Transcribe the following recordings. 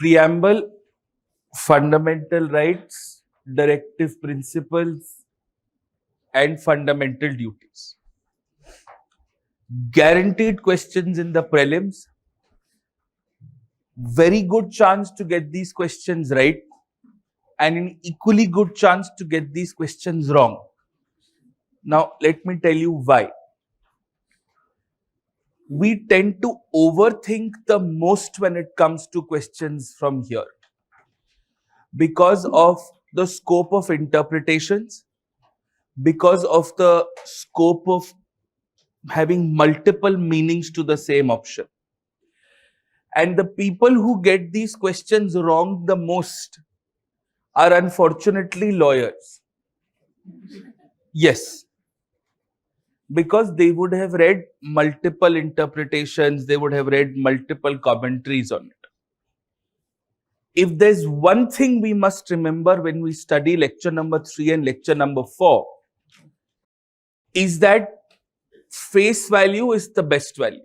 Preamble, fundamental rights, directive principles, and fundamental duties. Guaranteed questions in the prelims. Very good chance to get these questions right, and an equally good chance to get these questions wrong. Now, let me tell you why. We tend to overthink the most when it comes to questions from here because of the scope of interpretations, because of the scope of having multiple meanings to the same option. And the people who get these questions wrong the most are unfortunately lawyers. Yes. Because they would have read multiple interpretations, they would have read multiple commentaries on it. If there's one thing we must remember when we study lecture number 3 and lecture number 4, is that face value is the best value.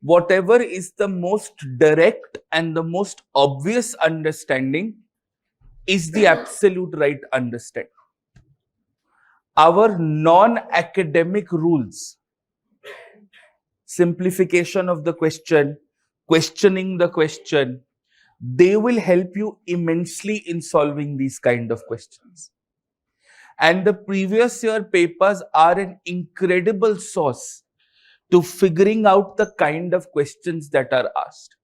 Whatever is the most direct and the most obvious understanding is the absolute right understanding. Our non-academic rules, simplification of the question, questioning the question, they will help you immensely in solving these kind of questions. And the previous year papers are an incredible source to figuring out the kind of questions that are asked.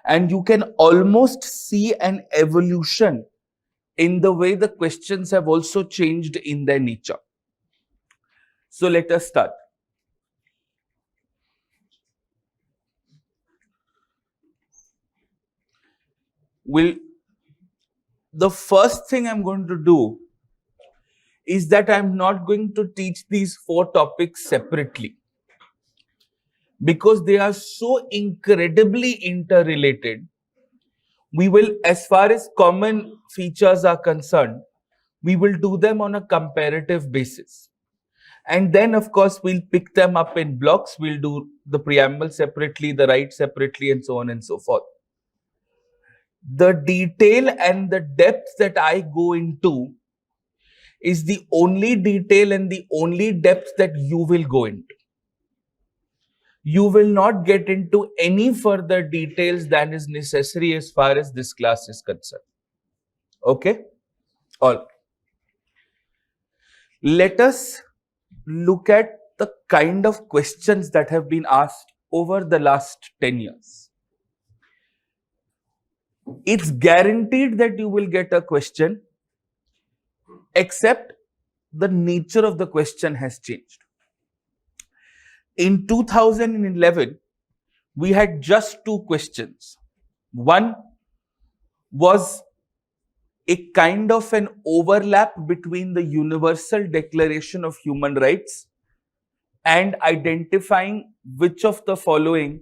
And you can almost see an evolution in the way the questions have also changed in their nature. So let us start. The first thing I'm going to do is that I'm not going to teach these 4 topics separately, because they are so incredibly interrelated. We will, as far as common features are concerned, we will do them on a comparative basis. And then, of course, we'll pick them up in blocks. We'll do the preamble separately, the right separately, and so on and so forth. The detail and the depth that I go into is the only detail and the only depth that you will go into. You will not get into any further details than is necessary as far as this class is concerned. Okay? All right. Let us look at the kind of questions that have been asked over the last 10 years. It's guaranteed that you will get a question, except the nature of the question has changed. In 2011, we had just 2 questions. One was a kind of an overlap between the Universal Declaration of Human Rights and identifying which of the following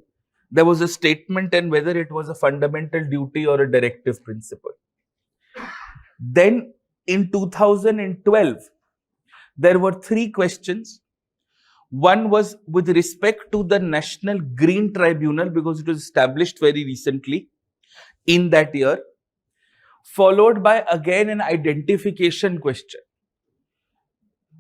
there was a statement and whether it was a fundamental duty or a directive principle. Then in 2012, there were 3 questions. One was with respect to the National Green Tribunal, because it was established very recently in that year, followed by again an identification question.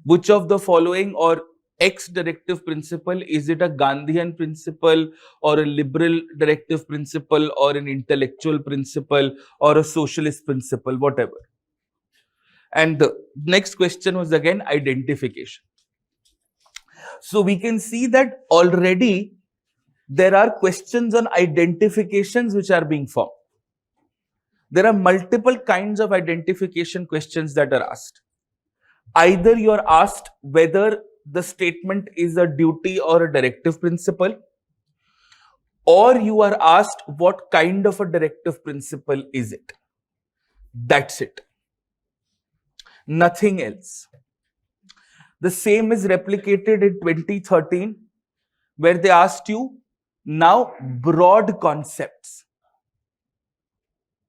Which of the following or X directive principle, is it a Gandhian principle or a liberal directive principle or an intellectual principle or a socialist principle, whatever. And the next question was again identification. So we can see that already there are questions on identifications which are being formed. There are multiple kinds of identification questions that are asked. Either you are asked whether the statement is a duty or a directive principle, or you are asked what kind of a directive principle is it. That's it. Nothing else. The same is replicated in 2013, where they asked you now broad concepts.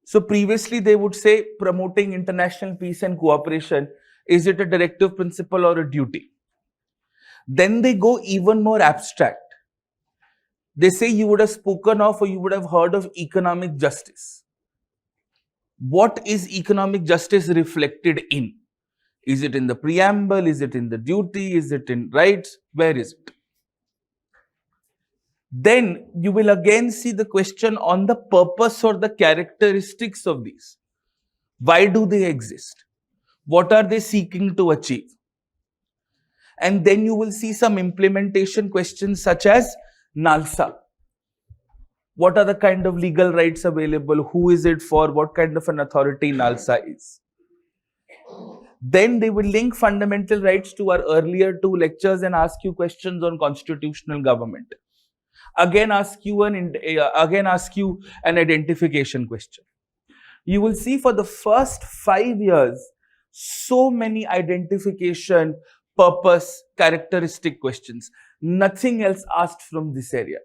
So previously they would say promoting international peace and cooperation, is it a directive principle or a duty? Then they go even more abstract. They say you would have spoken of or you would have heard of economic justice. What is economic justice reflected in? Is it in the preamble? Is it in the duty? Is it in rights? Where is it? Then you will again see the question on the purpose or the characteristics of these. Why do they exist? What are they seeking to achieve? And then you will see some implementation questions such as NALSA. What are the kind of legal rights available? Who is it for? What kind of an authority NALSA is? Then they will link fundamental rights to our earlier two lectures and ask you questions on constitutional government. Again ask you an identification question. You will see for the first 5 years so many identification, purpose, characteristic questions. Nothing else asked from this area.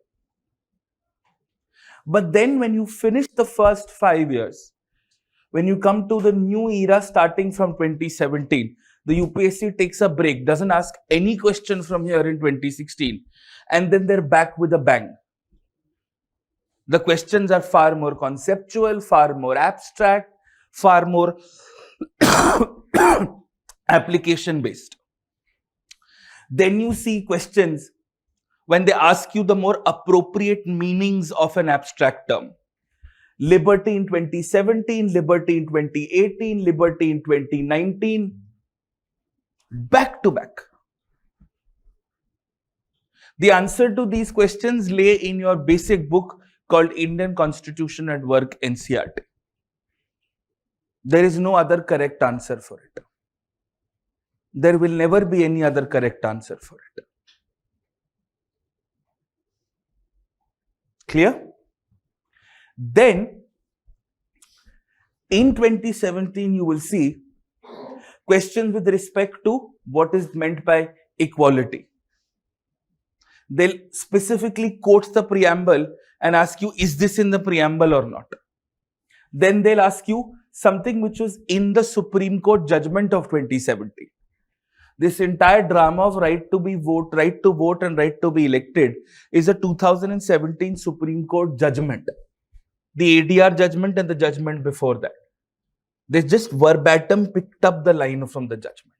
But then when you finish the first 5 years, when you come to the new era starting from 2017, the UPSC takes a break, doesn't ask any question from here in 2016, and then they're back with a bang. The questions are far more conceptual, far more abstract, far more application based. Then you see questions when they ask you the more appropriate meanings of an abstract term. Liberty in 2017, liberty in 2018, liberty in 2019, back to back. The answer to these questions lay in your basic book called Indian Constitution at Work, NCERT. There is no other correct answer for it. There will never be any other correct answer for it. Clear? Then, in 2017, you will see questions with respect to what is meant by equality. They'll specifically quote the preamble and ask you, is this in the preamble or not? Then they'll ask you something which was in the Supreme Court judgment of 2017. This entire drama of right to vote and right to be elected is a 2017 Supreme Court judgment. The ADR judgment and the judgment before that. They just verbatim picked up the line from the judgment.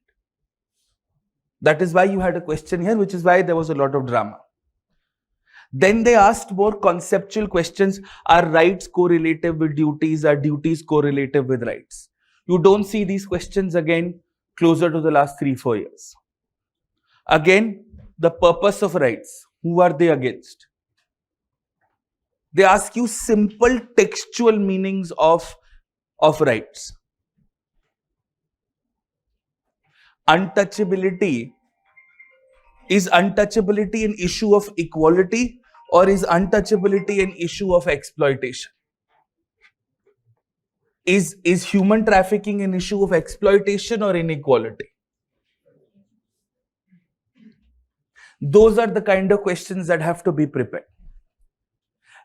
That is why you had a question here, which is why there was a lot of drama. Then they asked more conceptual questions. Are rights correlative with duties? Are duties correlative with rights? You don't see these questions again closer to the last 3-4 years. Again, the purpose of rights. Who are they against? They ask you simple textual meanings of rights. Untouchability. Is untouchability an issue of equality or is untouchability an issue of exploitation? Is human trafficking an issue of exploitation or inequality? Those are the kind of questions that have to be prepared.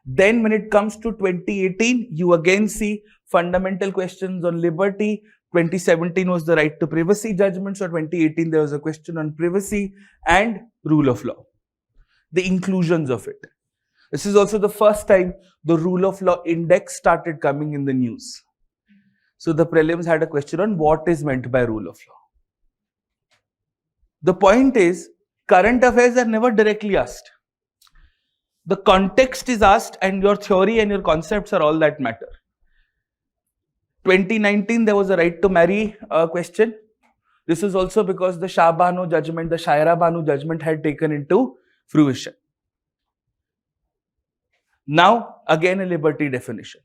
Then when it comes to 2018, you again see fundamental questions on liberty. 2017 was the right to privacy judgment. So 2018 there was a question on privacy and rule of law. The inclusions of it. This is also the first time the rule of law index started coming in the news. So the prelims had a question on what is meant by rule of law. The point is, current affairs are never directly asked. The context is asked and your theory and your concepts are all that matter. 2019 there was a right to marry question. This is also because the Shah Banu judgment, the Shaira Banu judgment had taken into fruition. Now again a liberty definition.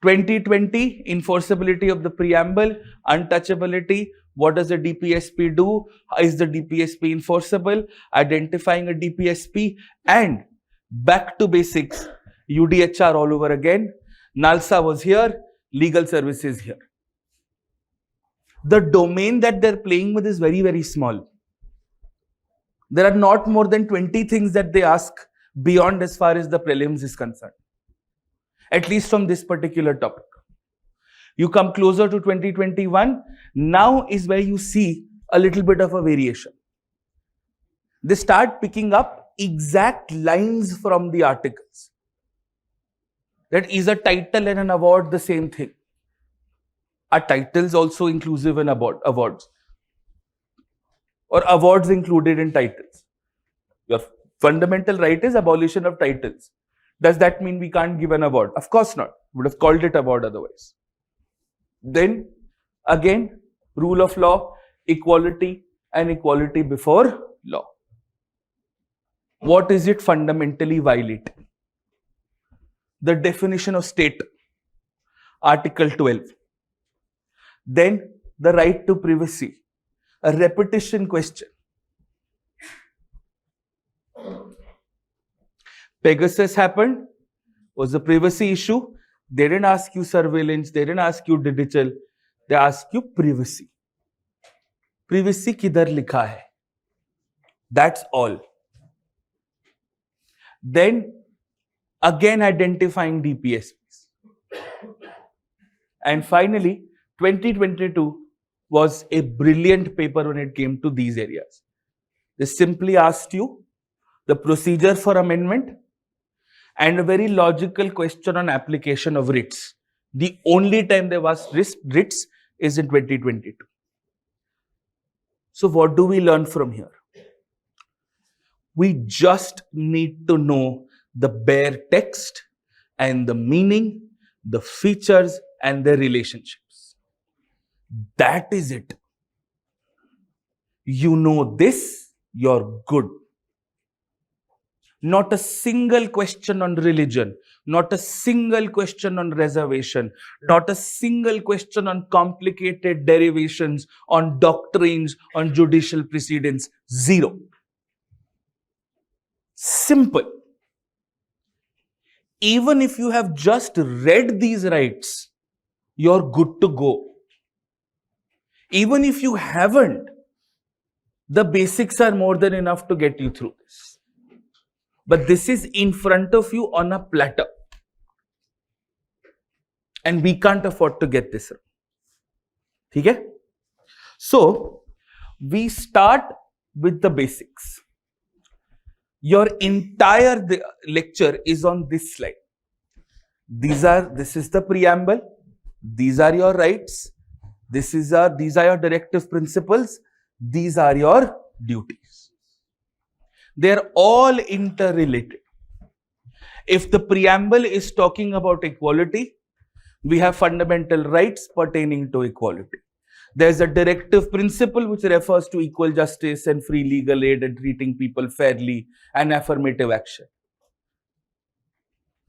2020 enforceability of the preamble, untouchability. What does the DPSP do? Is the DPSP enforceable? Identifying a DPSP and back to basics. UDHR all over again. NALSA was here. Legal services here. The domain that they're playing with is very, very small. There are not more than 20 things that they ask beyond as far as the prelims is concerned. At least from this particular topic. You come closer to 2021, now is where you see a little bit of a variation. They start picking up exact lines from the articles. That is a title and an award the same thing? Are titles also inclusive in awards? Or awards included in titles? Your fundamental right is abolition of titles. Does that mean we can't give an award? Of course not. We would have called it award otherwise. Then again, rule of law, equality and equality before law. What is it fundamentally violating? The definition of state, Article 12. Then the right to privacy, a repetition question. Pegasus happened, was a privacy issue. They didn't ask you surveillance, they didn't ask you digital, they asked you privacy. Privacy kidhar likha hai? That's all. Then again identifying DPSPs. And finally, 2022 was a brilliant paper when it came to these areas. They simply asked you the procedure for amendment and a very logical question on application of writs. The only time there was writs is in 2022. So what do we learn from here? We just need to know the bare text and the meaning, the features and their relationships. That is it. You know this, you're good. Not a single question on religion, not a single question on reservation, not a single question on complicated derivations, on doctrines, on judicial precedents. Zero. Simple. Even if you have just read these rights, you're good to go. Even if you haven't, the basics are more than enough to get you through this. But this is in front of you on a platter. And we can't afford to get this wrong. Okay? So, we start with the basics. Your entire lecture is on this slide. This is the preamble. These are your rights. These are your directive principles. These are your duties. They are all interrelated. If the preamble is talking about equality, we have fundamental rights pertaining to equality. There's a directive principle which refers to equal justice and free legal aid and treating people fairly and affirmative action.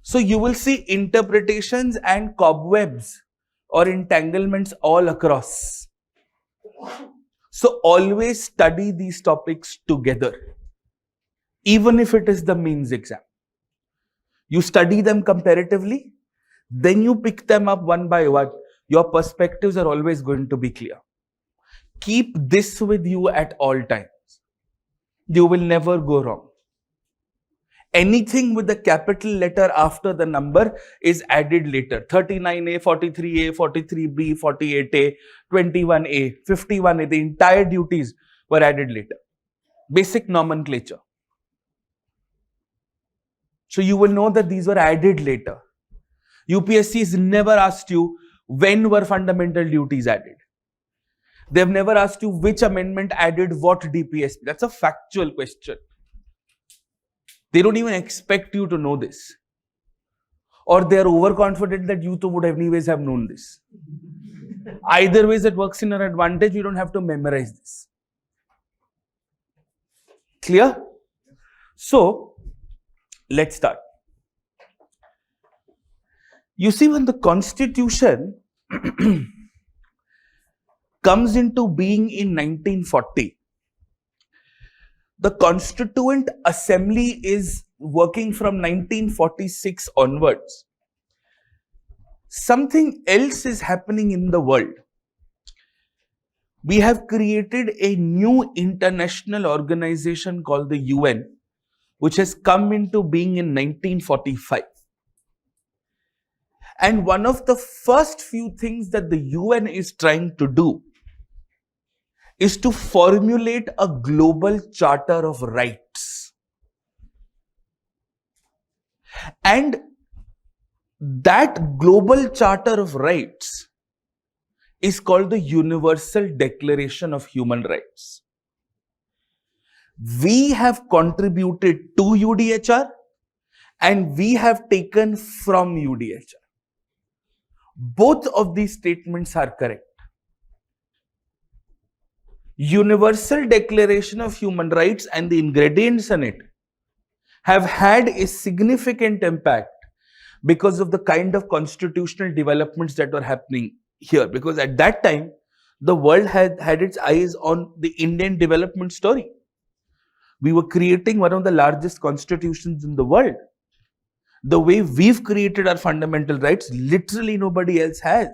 So you will see interpretations and cobwebs or entanglements all across. So always study these topics together, even if it is the mains exam. You study them comparatively, then you pick them up one by one. Your perspectives are always going to be clear. Keep this with you at all times. You will never go wrong. Anything with the capital letter after the number is added later. 39A, 43A, 43B, 48A, 21A, 51A, the entire duties were added later. Basic nomenclature. So you will know that these were added later. UPSC has never asked you when were fundamental duties added. They've never asked you which amendment added what DPSP. That's a factual question. They don't even expect you to know this. Or they are overconfident that you would anyways have known this. Either ways it works in our advantage. You don't have to memorize this. Clear? So, let's start. You see, when the Constitution comes into being in 1940, the Constituent Assembly is working from 1946 onwards. Something else is happening in the world. We have created a new international organization called the UN, which has come into being in 1945. And one of the first few things that the UN is trying to do is to formulate a global charter of rights. And that global charter of rights is called the Universal Declaration of Human Rights. We have contributed to UDHR and we have taken from UDHR. Both of these statements are correct. Universal Declaration of Human Rights and the ingredients in it have had a significant impact because of the kind of constitutional developments that were happening here. Because at that time, the world had its eyes on the Indian development story. We were creating one of the largest constitutions in the world. The way we've created our fundamental rights, literally nobody else has.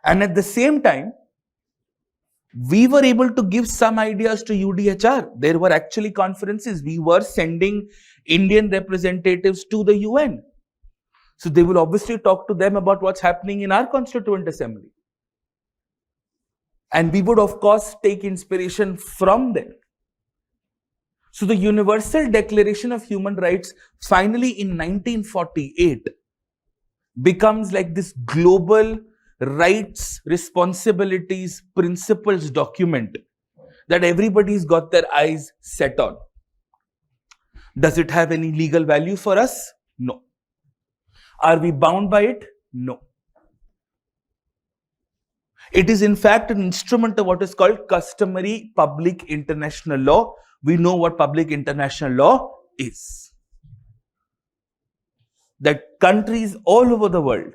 And at the same time, we were able to give some ideas to UDHR. There were actually conferences. We were sending Indian representatives to the UN. So they will obviously talk to them about what's happening in our Constituent Assembly. And we would, of course, take inspiration from them. So the Universal Declaration of Human Rights finally in 1948 becomes like this global rights, responsibilities, principles document that everybody's got their eyes set on. Does it have any legal value for us? No. Are we bound by it? No. It is in fact an instrument of what is called customary public international law. We know what public international law is. That countries all over the world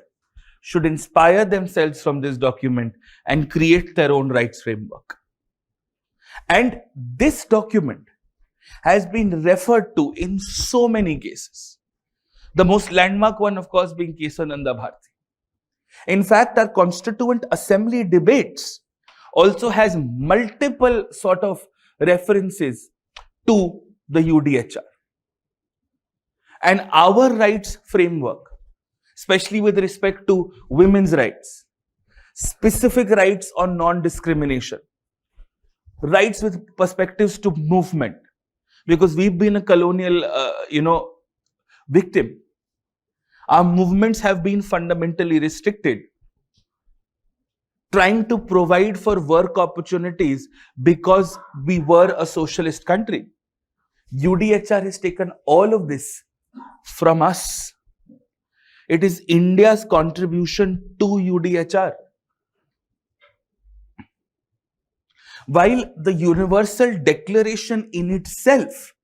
should inspire themselves from this document and create their own rights framework. And this document has been referred to in so many cases. The most landmark one, of course, being Kesananda Bharti. In fact, our Constituent Assembly debates also has multiple sort of references to the UDHR. And our rights framework, especially with respect to women's rights, specific rights on non-discrimination, rights with perspectives to movement, because we've been a colonial, victim. Our movements have been fundamentally restricted. Trying to provide for work opportunities because we were a socialist country. UDHR has taken all of this from us. It is India's contribution to UDHR. While the Universal Declaration in itself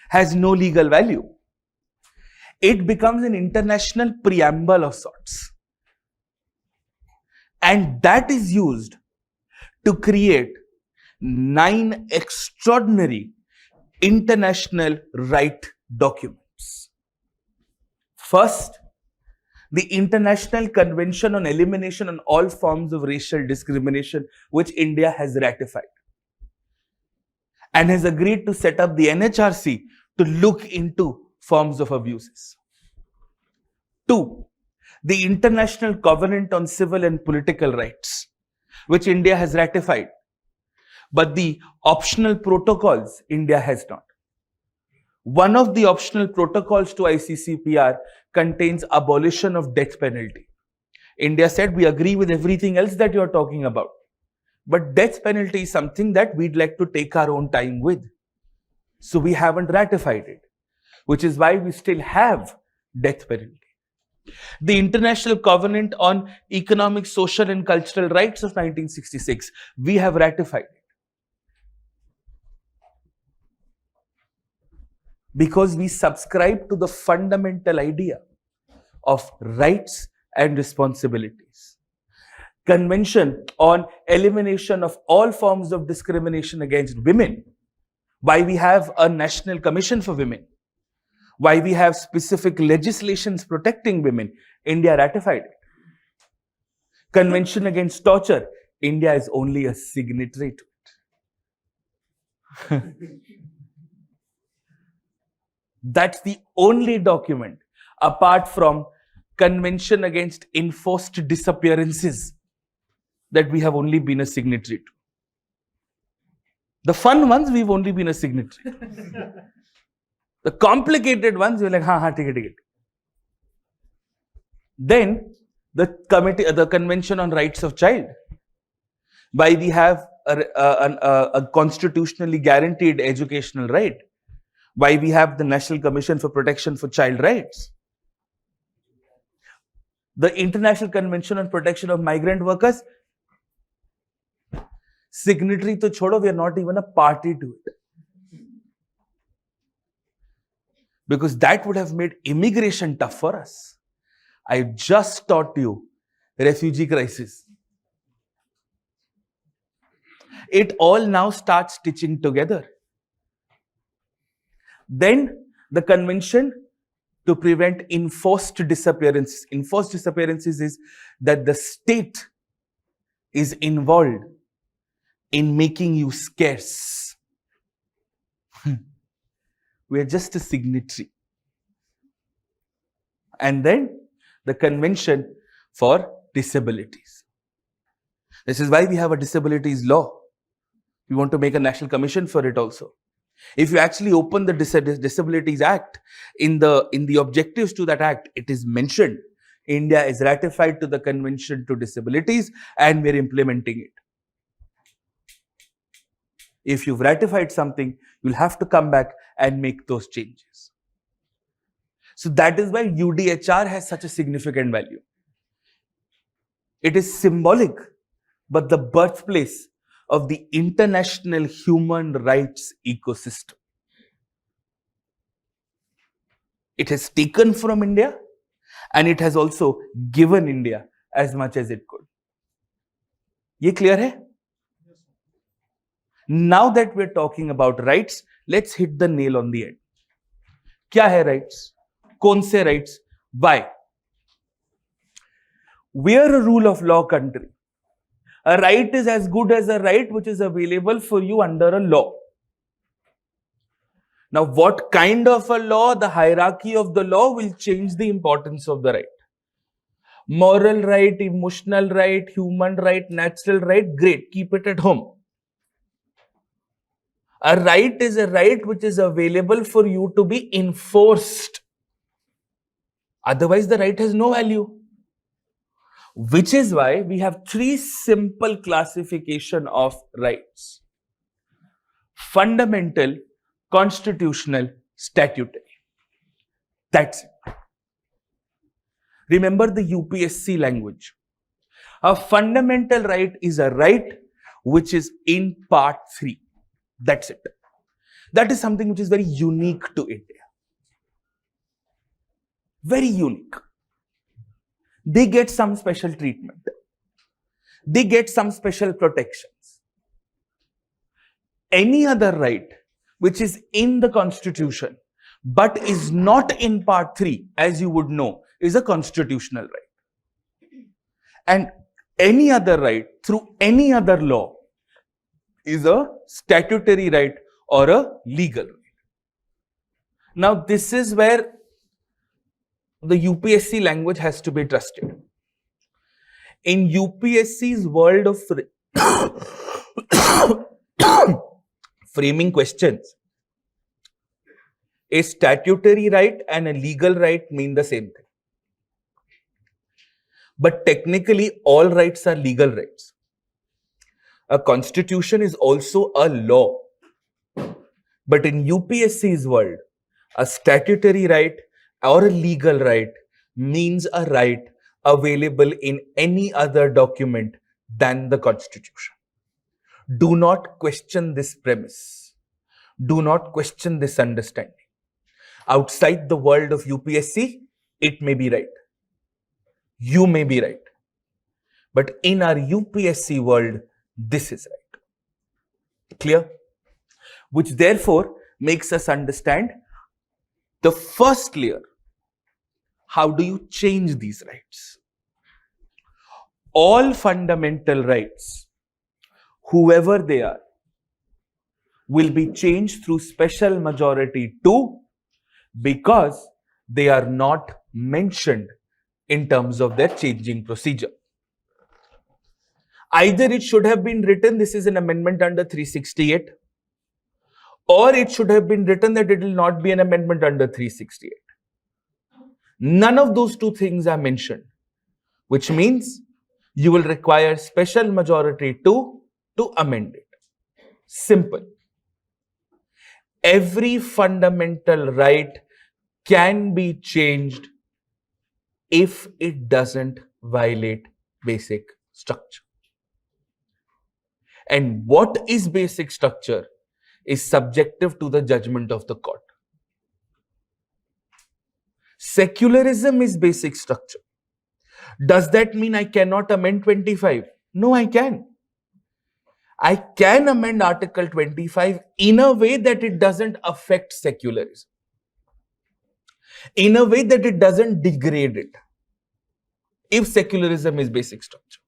has no legal value, it becomes an international preamble of sorts. And that is used to create 9 extraordinary international right documents. First, the International Convention on Elimination on All Forms of Racial Discrimination, which India has ratified and has agreed to set up the NHRC to look into forms of abuses. 2, the International Covenant on Civil and Political Rights, which India has ratified, but the optional protocols India has not. One of the optional protocols to ICCPR contains abolition of death penalty. India said, we agree with everything else that you're talking about, but death penalty is something that we'd like to take our own time with. So we haven't ratified it, which is why we still have death penalty. The International Covenant on Economic, Social and Cultural Rights of 1966, we have ratified it. Because we subscribe to the fundamental idea of rights and responsibilities. Convention on Elimination of All Forms of Discrimination against Women, why we have a National Commission for Women, why we have specific legislations protecting women, India ratified it. Convention Against Torture, India is only a signatory to it. That's the only document, apart from Convention Against Enforced Disappearances, that we have only been a signatory to. The fun ones, we've only been a signatory. The complicated ones, you're like, take it. Then the Convention on Rights of Child. Why we have a constitutionally guaranteed educational right. Why we have the National Commission for Protection for Child Rights. The International Convention on Protection of Migrant Workers. Signatory to chodo, we are not even a party to it. Because that would have made immigration tough for us. I just taught you refugee crisis. It all now starts stitching together. Then the Convention to prevent enforced disappearances. Enforced disappearances is that the state is involved in making you scarce. We are just a signatory. And then the Convention for Disabilities. This is why we have a disabilities law. We want to make a national commission for it also. If you actually open the Disabilities Act, in the objectives to that act, it is mentioned India is ratified to the Convention to Disabilities and we are implementing it. If you've ratified something, you'll have to come back and make those changes. So that is why UDHR has such a significant value. It is symbolic, but the birthplace of the international human rights ecosystem. It has taken from India and it has also given India as much as it could. Ye clear hai? Now that we're talking about rights, let's hit the nail on the head. Kya hai rights? Kaun se rights? Why? We're a rule of law country. A right is as good as a right which is available for you under a law. Now, what kind of a law? The hierarchy of the law will change the importance of the right. Moral right, emotional right, human right, natural right, great. Keep it at home. A right is a right which is available for you to be enforced. Otherwise, the right has no value. Which is why we have three simple classification of rights: fundamental, constitutional, statutory. That's it. Remember the UPSC language. A fundamental right is a right which is in part 3. That's it. That is something which is very unique to India. Very unique. They get some special treatment. They get some special protections. Any other right which is in the constitution but is not in part 3, as you would know, is a constitutional right. And any other right through any other law is a statutory right or a legal right. Now, this is where the UPSC language has to be trusted. In UPSC's world of framing questions, a statutory right and a legal right mean the same thing. But technically, all rights are legal rights. A constitution is also a law. But in UPSC's world, a statutory right or a legal right means a right available in any other document than the Constitution. Do not question this premise. Do not question this understanding. Outside the world of UPSC, it may be right. You may be right. But in our UPSC world, this is right. Clear? Which therefore makes us understand the first layer. How do you change these rights? All fundamental rights, whoever they are, will be changed through special majority 2 because they are not mentioned in terms of their changing procedure. Either it should have been written, this is an amendment under 368, or it should have been written that it will not be an amendment under 368. None of those two things are mentioned, which means you will require special majority to amend it. Simple. Every fundamental right can be changed if it doesn't violate basic structure. And what is basic structure is subjective to the judgment of the court. Secularism is basic structure. Does that mean I cannot amend 25? No, I can. I can amend Article 25 in a way that it doesn't affect secularism, in a way that it doesn't degrade it, if secularism is basic structure.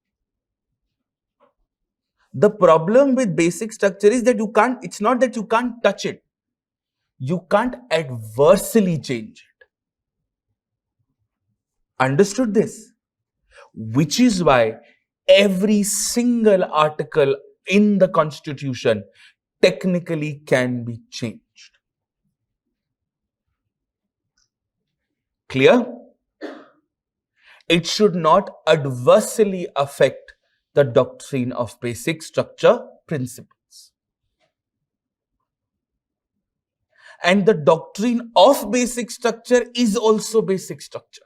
The problem with basic structure is that you can't, it's not that you can't touch it, you can't adversely change it. Understood this? Which is why every single article in the Constitution technically can be changed. Clear? It should not adversely affect the doctrine of basic structure principles. And the doctrine of basic structure is also basic structure.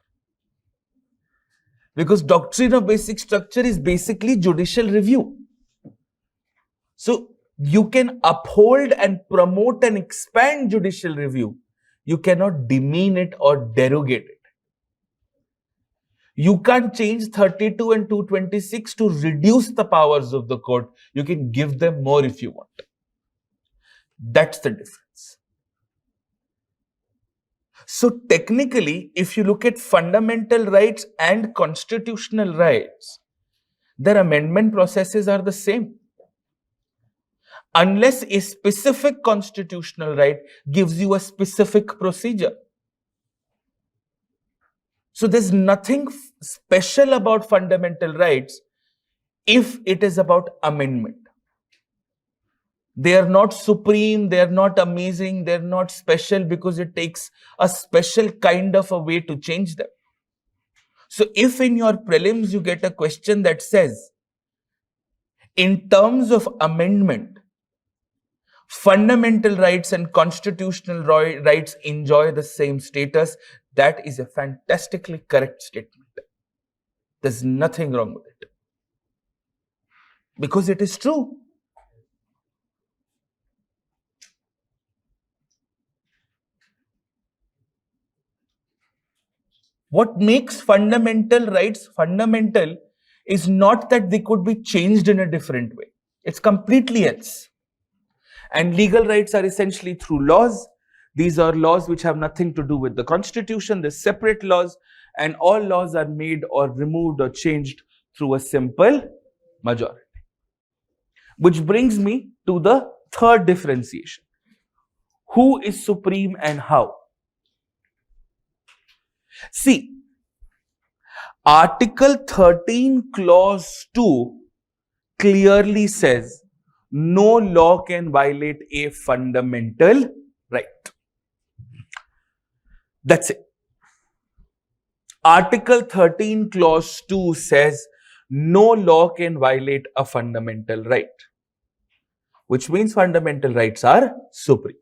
Because doctrine of basic structure is basically judicial review. So you can uphold and promote and expand judicial review. You cannot demean it or derogate it. You can't change 32 and 226 to reduce the powers of the court. You can give them more if you want. That's the difference. So technically, if you look at fundamental rights and constitutional rights, their amendment processes are the same. Unless a specific constitutional right gives you a specific procedure. So there's nothing special about fundamental rights if it is about amendment. They are not supreme, they are not amazing, they are not special because it takes a special kind of a way to change them. So if in your prelims you get a question that says, in terms of amendment, fundamental rights and constitutional rights enjoy the same status, that is a fantastically correct statement. There's nothing wrong with it. Because it is true. What makes fundamental rights fundamental is not that they could be changed in a different way. It's completely else. And legal rights are essentially through laws. These are laws which have nothing to do with the Constitution. They're separate laws, and all laws are made or removed or changed through a simple majority. Which brings me to the third differentiation. Who is supreme and how? See, Article 13, Clause 2 clearly says no law can violate a fundamental right. That's it. Article 13, Clause 2 says no law can violate a fundamental right, which means fundamental rights are supreme.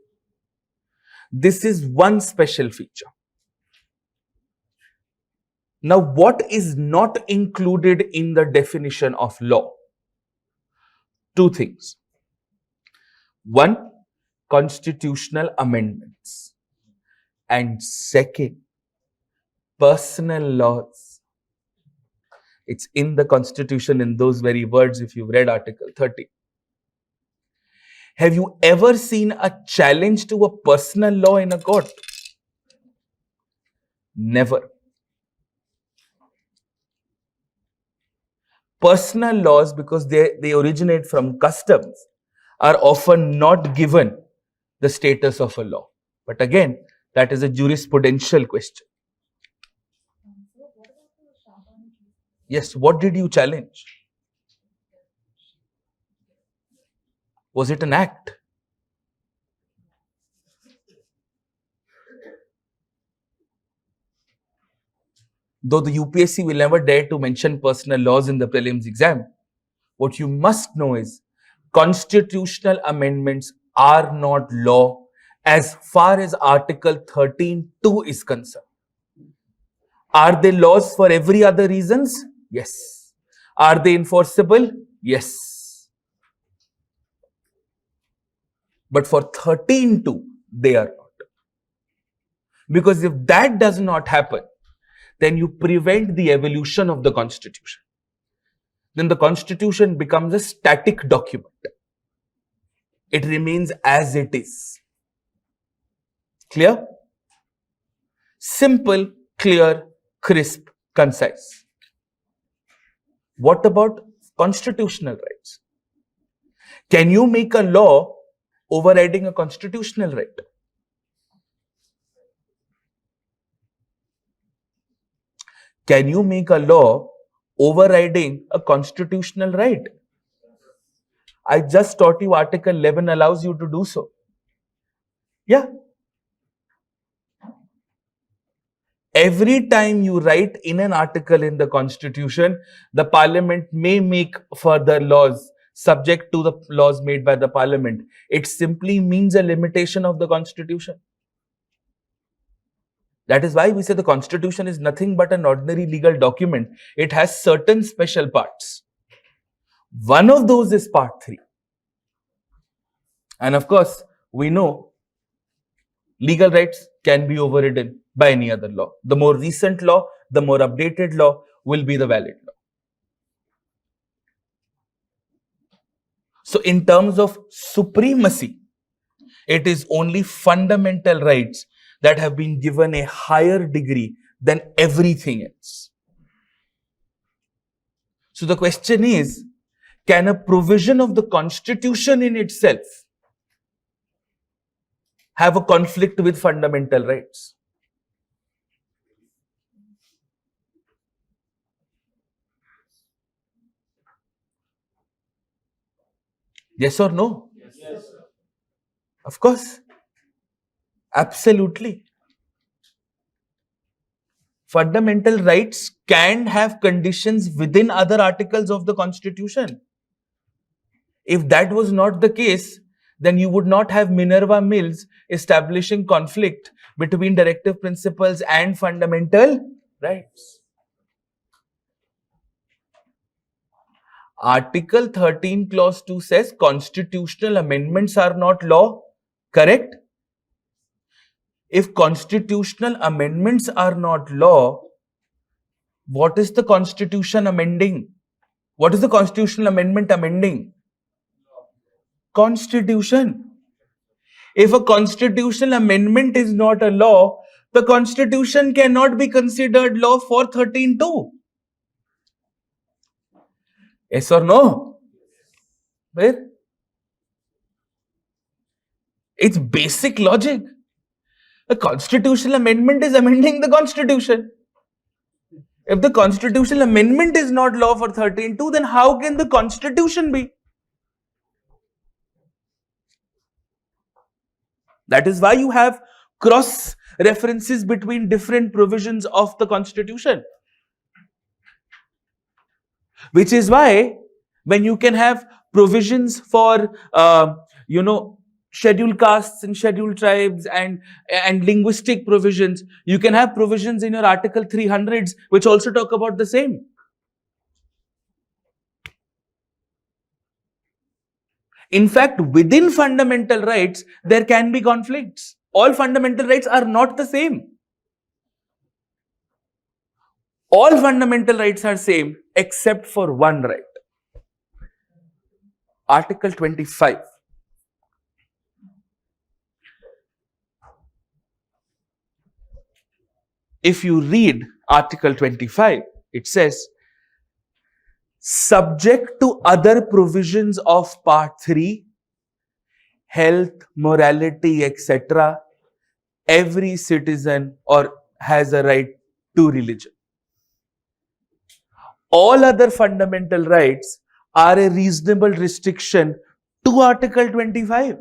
This is one special feature. Now, what is not included in the definition of law? Two things. One, constitutional amendments. And second, personal laws. It's in the Constitution in those very words if you've read Article 30. Have you ever seen a challenge to a personal law in a court? Never. Personal laws, because they originate from customs, are often not given the status of a law. But again, that is a jurisprudential question. Yes, what did you challenge? Was it an act? though the UPSC will never dare to mention personal laws in the prelims exam, what you must know is constitutional amendments are not law as far as Article 13(2) is concerned. Are they laws for every other reasons? Yes. Are they enforceable? Yes. But for 13(2), they are not. Because if that does not happen, then you prevent the evolution of the Constitution. Then the Constitution becomes a static document. It remains as it is. Clear? Simple, clear, crisp, concise. What about constitutional rights? Can you make a law overriding a constitutional right? Can you make a law overriding a constitutional right? I just taught you Article 11 allows you to do so. Yeah. Every time you write in an article in the Constitution, the Parliament may make further laws subject to the laws made by the Parliament. It simply means a limitation of the Constitution. That is why we say the Constitution is nothing but an ordinary legal document. It has certain special parts. One of those is Part 3. And of course, we know legal rights can be overridden by any other law. The more recent law, the more updated law will be the valid law. So in terms of supremacy, it is only fundamental rights that have been given a higher degree than everything else. So the question is, can a provision of the Constitution in itself have a conflict with fundamental rights? Yes or no? Yes. Of course. Absolutely. Fundamental rights can have conditions within other articles of the Constitution. If that was not the case, then you would not have Minerva Mills establishing conflict between directive principles and fundamental rights. Article 13 clause 2 says constitutional amendments are not law, correct? If constitutional amendments are not law, what is the Constitution amending? What is the constitutional amendment amending? Constitution. If a constitutional amendment is not a law, the Constitution cannot be considered law for 13(2). Yes or no? Where? It's basic logic. A constitutional amendment is amending the Constitution. If the constitutional amendment is not law for 13(2), then how can the Constitution be? That is why you have cross references between different provisions of the Constitution. Which is why when you can have provisions for, scheduled castes and scheduled tribes and linguistic provisions, you can have provisions in your Article 300s which also talk about the same. In fact, within fundamental rights, there can be conflicts. All fundamental rights are not the same. All fundamental rights are same except for one right. Article 25. If you read Article 25, it says, subject to other provisions of Part 3, health, morality, etc., every citizen has a right to religion. All other fundamental rights are a reasonable restriction to Article 25.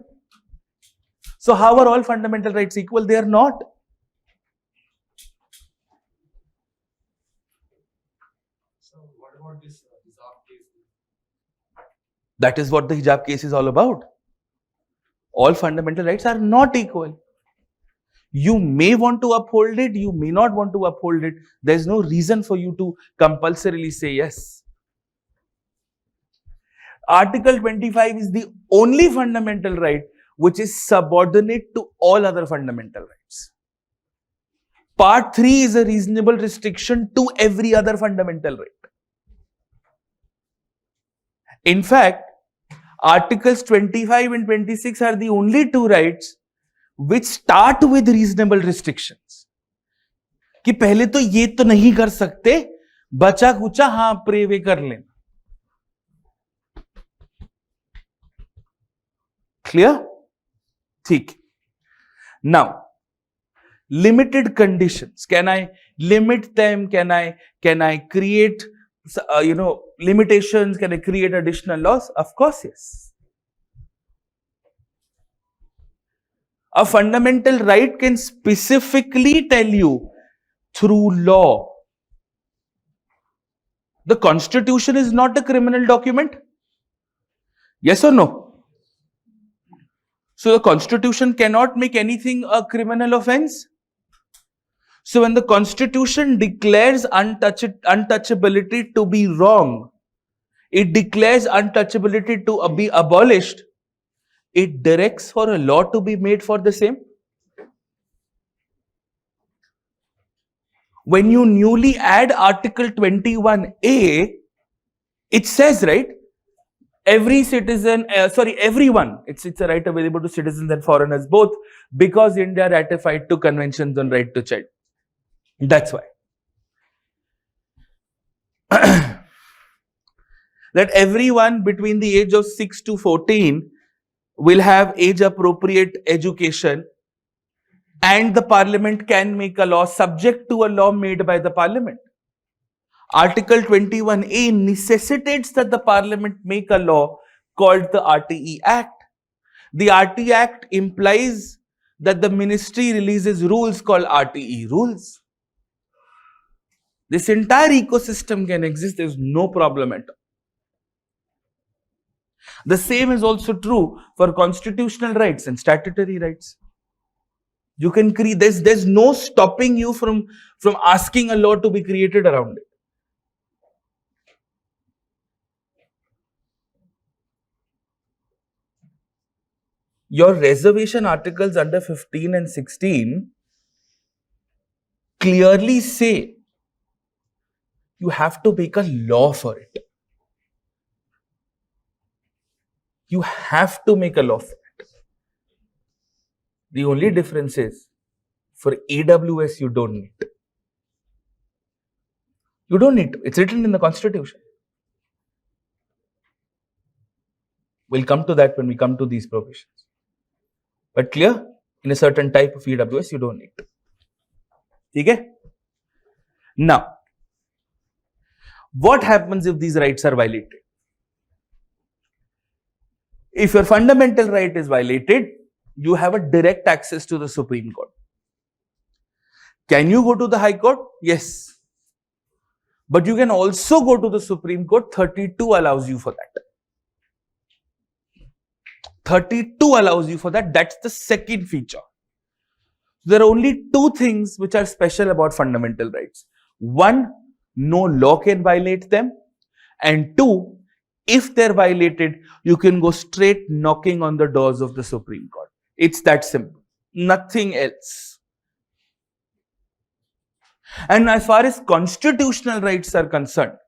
So how are all fundamental rights equal? They are not. So what about this hijab case? That is what the hijab case is all about. All fundamental rights are not equal. You may want to uphold it, you may not want to uphold it. There's no reason for you to compulsorily say yes. Article 25 is the only fundamental right which is subordinate to all other fundamental rights. Part 3 is a reasonable restriction to every other fundamental right. In fact, Articles 25 and 26 are the only two rights which start with reasonable restrictions. कि पहले तो ये तो नहीं कर सकते, बचा कुचा हाँ प्रे कर लेना. Clear? ठीक. Now, limited conditions. Can I limit them? Can I create limitations? Can I create additional laws? Of course, yes. A fundamental right can specifically tell you through law. The Constitution is not a criminal document. Yes or no? So the Constitution cannot make anything a criminal offense. So when the Constitution declares untouchability to be wrong, it declares untouchability to be abolished, it directs for a law to be made for the same. When you newly add Article 21A, it says, right, every citizen, everyone, it's a right available to citizens and foreigners both, because India ratified 2 conventions on right to child. That's why. That everyone between the age of 6 to 14 will have age appropriate education, and the parliament can make a law subject to a law made by the parliament. Article 21A necessitates that the parliament make a law called the RTE Act. The RTE Act implies that the ministry releases rules called RTE rules. This entire ecosystem can exist, there is no problem at all. The same is also true for constitutional rights and statutory rights. You can create, there's no stopping you from asking a law to be created around it. Your reservation articles under 15 and 16 clearly say you have to make a law for it. You have to make a law for it. The only difference is, for AWS, you don't need to. You don't need to. It's written in the Constitution. We'll come to that when we come to these provisions. But clear? In a certain type of AWS, you don't need to. Okay? Now, what happens if these rights are violated? If your fundamental right is violated, you have a direct access to the Supreme Court. Can you go to the High Court? Yes. But you can also go to the Supreme Court. 32 allows you for that. 32 allows you for that. That's the second feature. There are only 2 things which are special about fundamental rights. 1, no law can violate them. And 2, if they're violated, you can go straight knocking on the doors of the Supreme Court. It's that simple. Nothing else. And as far as constitutional rights are concerned,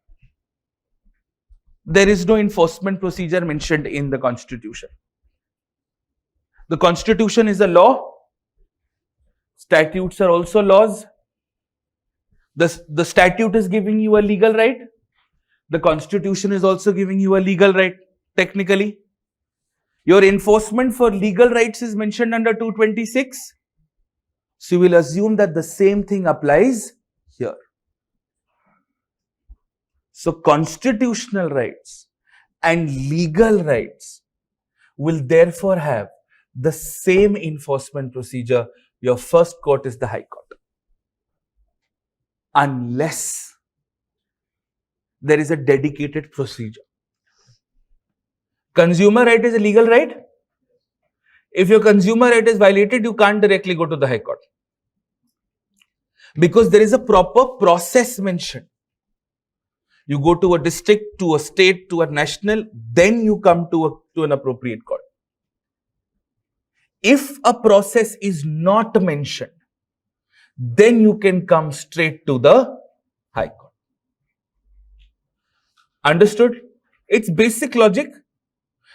there is no enforcement procedure mentioned in the Constitution. The Constitution is a law. Statutes are also laws. The statute is giving you a legal right. The Constitution is also giving you a legal right, technically. Your enforcement for legal rights is mentioned under 226. So you will assume that the same thing applies here. So constitutional rights and legal rights will therefore have the same enforcement procedure. Your first court is the High Court. Unless there is a dedicated procedure. Consumer right is a legal right. If your consumer right is violated, you can't directly go to the High Court. Because there is a proper process mentioned. You go to a district, to a state, to a national, then you come to an appropriate court. If a process is not mentioned, then you can come straight to the High Court. Understood? It's basic logic.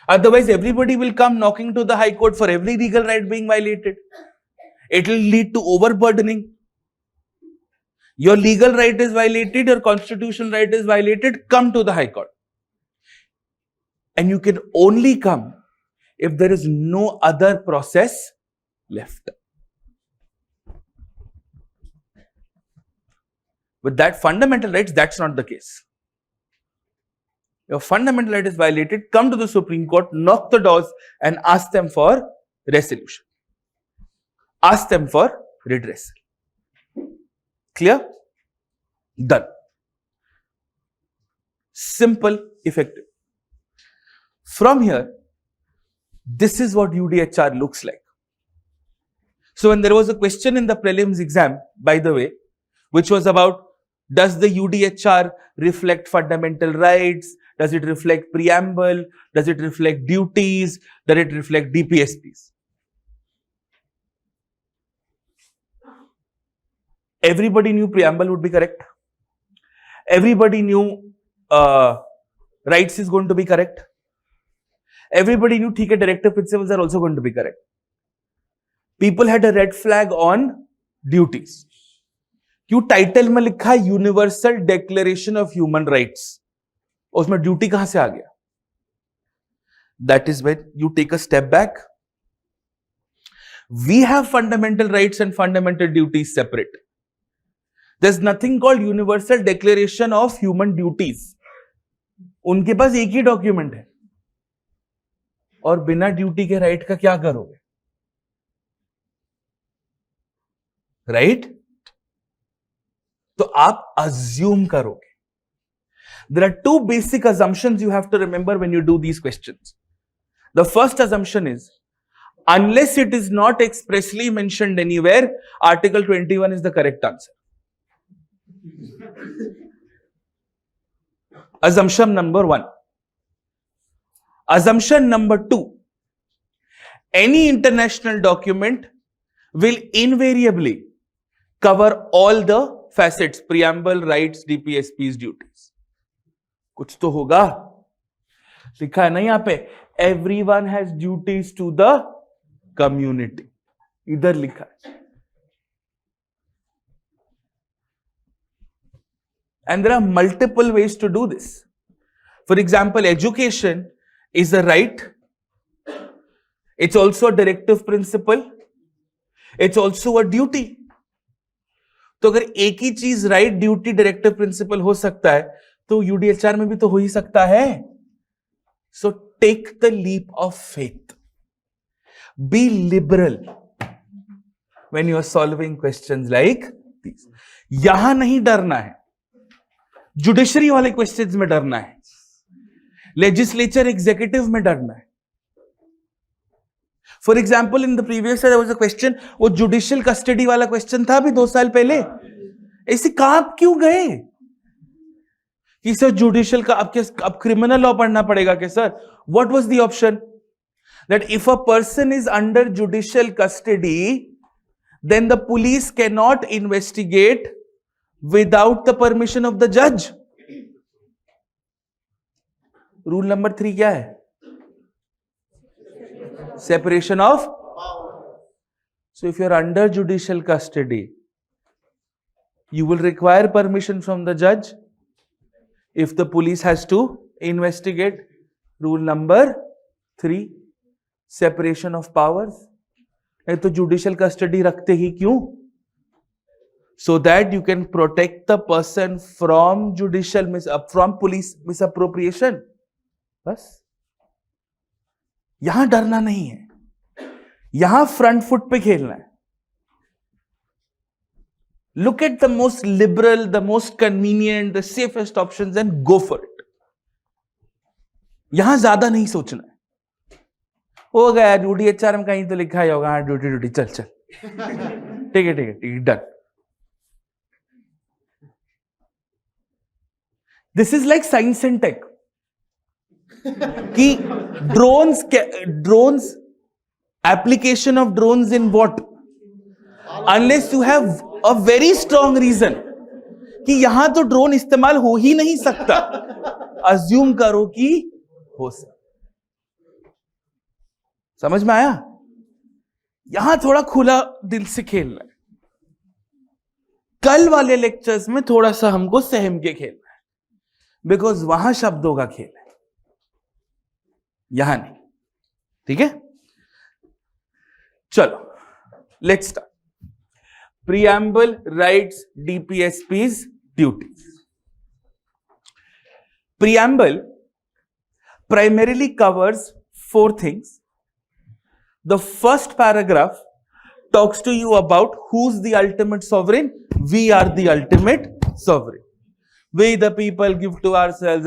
Otherwise, everybody will come knocking to the High Court for every legal right being violated. It will lead to overburdening. Your legal right is violated, your constitutional right is violated, come to the High Court. And you can only come if there is no other process left. With that fundamental rights, that's not the case. Your fundamental right is violated, come to the Supreme Court, knock the doors and ask them for resolution. Ask them for redressal. Clear? Done. Simple, effective. From here, this is what UDHR looks like. So when there was a question in the prelims exam, by the way, which was about, does the UDHR reflect fundamental rights? Does it reflect preamble? Does it reflect duties? Does it reflect DPSPs? Everybody knew preamble would be correct. Everybody knew rights is going to be correct. Everybody knew TK directive principles are also going to be correct. People had a red flag on duties. क्यों title में लिखा है universal declaration of human rights, उसमें duty कहां से आ गया? That is when you take a step back. We have fundamental rights and fundamental duties separate. There's nothing called Universal Declaration of Human Duties. उनके पास एक ही डॉक्यूमेंट है और बिना ड्यूटी के राइट का क्या करोगे? राइट? तो आप अज्यूम करोगे. There are two basic assumptions you have to remember when you do these questions. The first assumption is, unless it is not expressly mentioned anywhere, Article 21 is the correct answer. Assumption number one. Assumption number two. Any international document will invariably cover all the facets, preamble, rights, DPSP's, duties. कुछ तो होगा. लिखा है ना यहाँ पे, everyone has duties to the community. इधर लिखा है. And there are multiple ways to do this. For example, education is a right. It's also a directive principle. It's also a duty. तो अगर एक ही चीज राइट, ड्यूटी, डायरेक्टिव प्रिंसिपल हो सकता है, तो यूडीएचआर में भी तो हो ही सकता है. So take the leap of faith. Be liberal when you are solving questions like this. यहां नहीं डरना है, जुडिशरी वाले क्वेश्चंस में डरना है, लेजिस्लेचर एग्जीक्यूटिव में डरना है. For example, in the previous year there was a question, वो जुडिशियल कस्टडी वाला क्वेश्चन था अभी 2 साल पहले. ऐसे कहां क्यों गए कि सर जुडिशियल का अब क्रिमिनल लॉ पढ़ना पड़ेगा क्या sir? What was the option? That if a person is under judicial custody, then the police can not investigate without the permission of the जज. रूल नंबर 3 क्या है? Separation of powers. So if you're under judicial custody, you will require permission from the judge if the police has to investigate. Rule number 3, separation of powers. नहीं तो judicial custody रखते ही क्यों? So that you can protect the person from from police misappropriation. बस. यहां डरना नहीं है, यहां फ्रंट फुट पे खेलना है. Look at the most liberal, the most convenient, the safest options and go for it. यहां ज्यादा नहीं सोचना है. हो गया ड्यूटी एचआरएम कहीं तो लिखा ही होगा, हाँ ड्यूटी ड्यूटी चल चल, ठीक है ठीक है ठीक है, done. This is like science and tech कि drones application of drones in what, unless you have a very strong reason कि यहां तो ड्रोन इस्तेमाल हो ही नहीं सकता, अज्यूम करो कि हो सकता. समझ में आया? यहां थोड़ा खुला दिल से खेलना है. कल वाले लेक्चर्स में थोड़ा सा हमको सहम के खेलना है, बिकॉज वहां शब्दों का खेल है, यहां नहीं. ठीक है, चलो let's start. Preamble writes DPSP's duties. Preamble primarily covers 4 things. The first paragraph talks to you about who's the ultimate sovereign. We are the ultimate sovereign. We the people give to ourselves.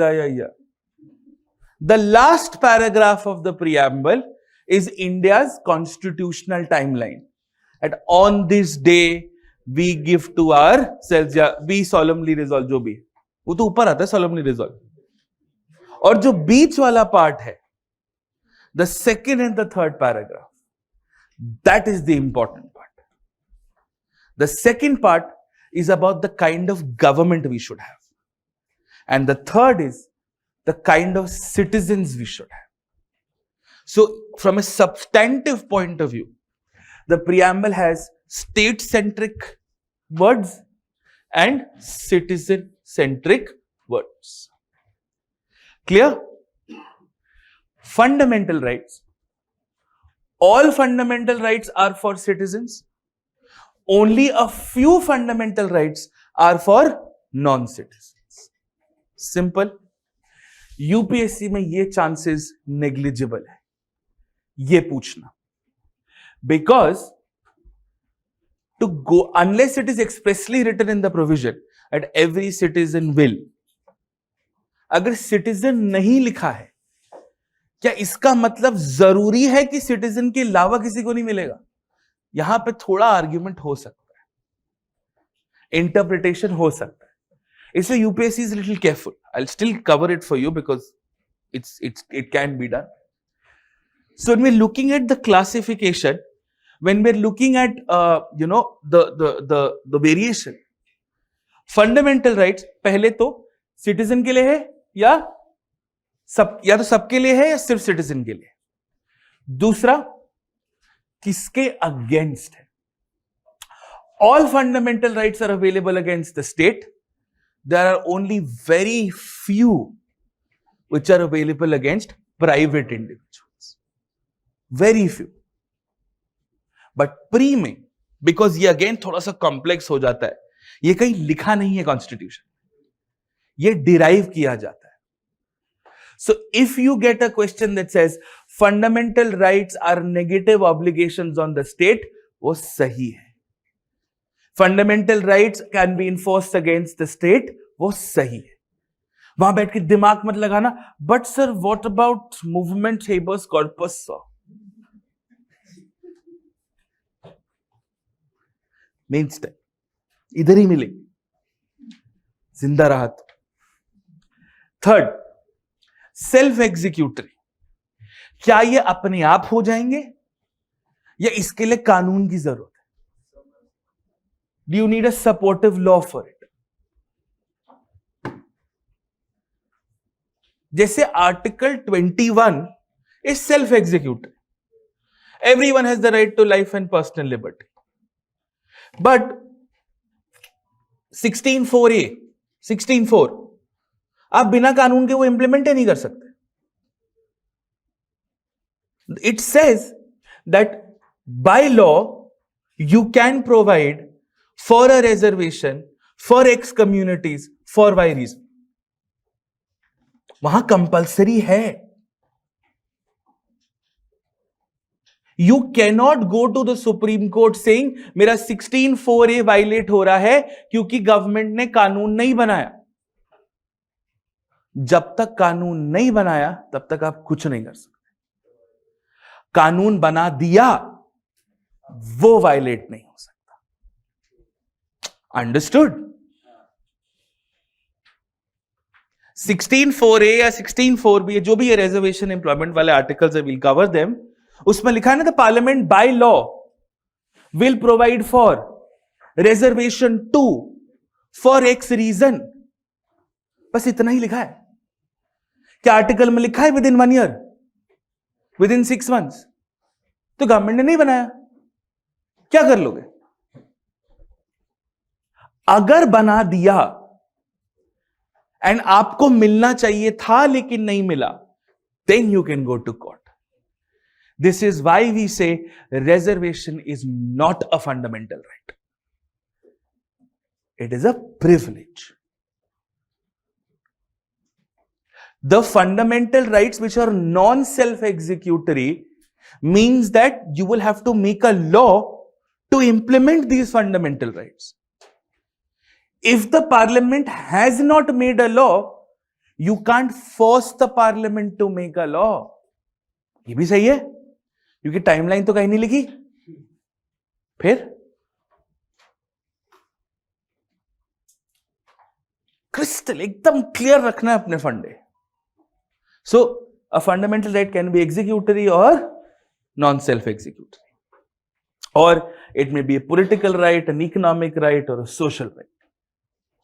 The last paragraph of the preamble is India's constitutional timeline. And on this day, we give to ourselves, we solemnly resolve, जो भी वो तो ऊपर आता है solemnly resolve. और जो बीच वाला पार्ट है, the second and the third paragraph, that is the important part. The second part is about the kind of government we should have. And the third is the kind of citizens we should have. So, from a substantive point of view, the preamble has state-centric words and citizen-centric words. Clear? Fundamental rights. All fundamental rights are for citizens. Only a few fundamental rights are for non-citizens. Simple. UPSC में ये chances negligible है, ये पूछना. Because to go, unless it is expressly written in the provision that every citizen will, अगर citizen नहीं लिखा है, क्या इसका मतलब जरूरी है कि citizen के अलावा किसी को नहीं मिलेगा? यहां पे थोड़ा आर्ग्यूमेंट हो सकता है, इंटरप्रिटेशन हो सकता है. इसलिए UPSC is a little careful. I'll still cover it for you because it can be done. So when we're looking at the classification, when we're looking at the variation, fundamental rights पहले तो citizen के लिए है या तो सबके लिए है या सिर्फ citizen के लिए. दूसरा, किसके अगेंस्ट है? All fundamental rights are available against the state. There are only very few which are available against private individuals. Very few. But pre में, because ये again थोड़ा सा complex हो जाता है, ये कहीं लिखा नहीं है कॉन्स्टिट्यूशन, ये डिराइव किया जाता है. So if you get a question that says fundamental rights are negative obligations on the state, वो सही है. Fundamental rights can be enforced against the state, वो सही है. वहां बैठ के दिमाग मत लगाना, but sir what about movement habeas corpus? Main step इधर ही मिलेगी, जिंदा रहा तो. Third, self executory. क्या ये अपने आप हो जाएंगे या इसके लिए कानून की जरूरत है? Do you need a supportive law for it? जैसे article 21 is self executory. Everyone has the right to life and personal liberty. But 16(4)(a), 16(4) आप बिना कानून के वो इंप्लीमेंट ही नहीं कर सकते. It says that by law you can provide for a reservation for X communities for Y reason. वहां compulsory है. You cannot go to the Supreme Court saying मेरा 16(4)(a) वायलेट हो रहा है क्योंकि गवर्नमेंट ने कानून नहीं बनाया। जब तक कानून नहीं बनाया तब तक आप कुछ नहीं कर सकते। कानून बना दिया वो वायलेट नहीं हो सकता। अंडरस्टूड? 16(4)(a) या 16(4)(b) जो भी ये रिजर्वेशन एम्प्लॉयमेंट वाले आर्टिकल्स है, विल कवर देम। उसमें लिखा है ना, the parliament by law will provide for reservation 2 for X reason. बस इतना ही लिखा है। क्या आर्टिकल में लिखा है with in 1 year, with in 6 months? तो गवर्नमेंट ने नहीं बनाया, क्या कर लोगे? अगर बना दिया एंड आपको मिलना चाहिए था लेकिन नहीं मिला, then you can go to court. This is why we say reservation is not a fundamental right. It is a privilege. The fundamental rights which are non-self-executory means that you will have to make a law to implement these fundamental rights. If the parliament has not made a law, you can't force the parliament to make a law. ये भी सही है, क्योंकि timeline तो कहीं नहीं लिखी। फिर क्रिस्टल एकदम क्लियर रखना है अपने फंडे। So a fundamental right can be executory और नॉन सेल्फ एग्जीक्यूटरी, और it may be a political right, an economic right, और अ सोशल राइट,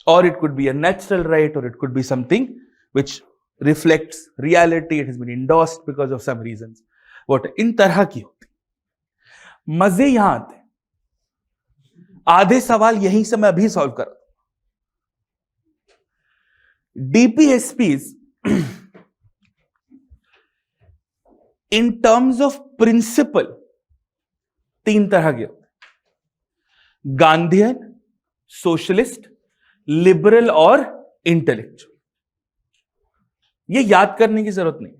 और it could be a natural right, और it could be something which reflects reality, it has been endorsed because of some reasons. What इन तरह की होती। मजे यहां आते, आधे सवाल यहीं से मैं अभी सॉल्व कर। DPSPs in terms of principle 3 तरह के होते: गांधीयन, सोशलिस्ट, लिबरल और इंटेलेक्चुअल। ये याद करने की जरूरत नहीं।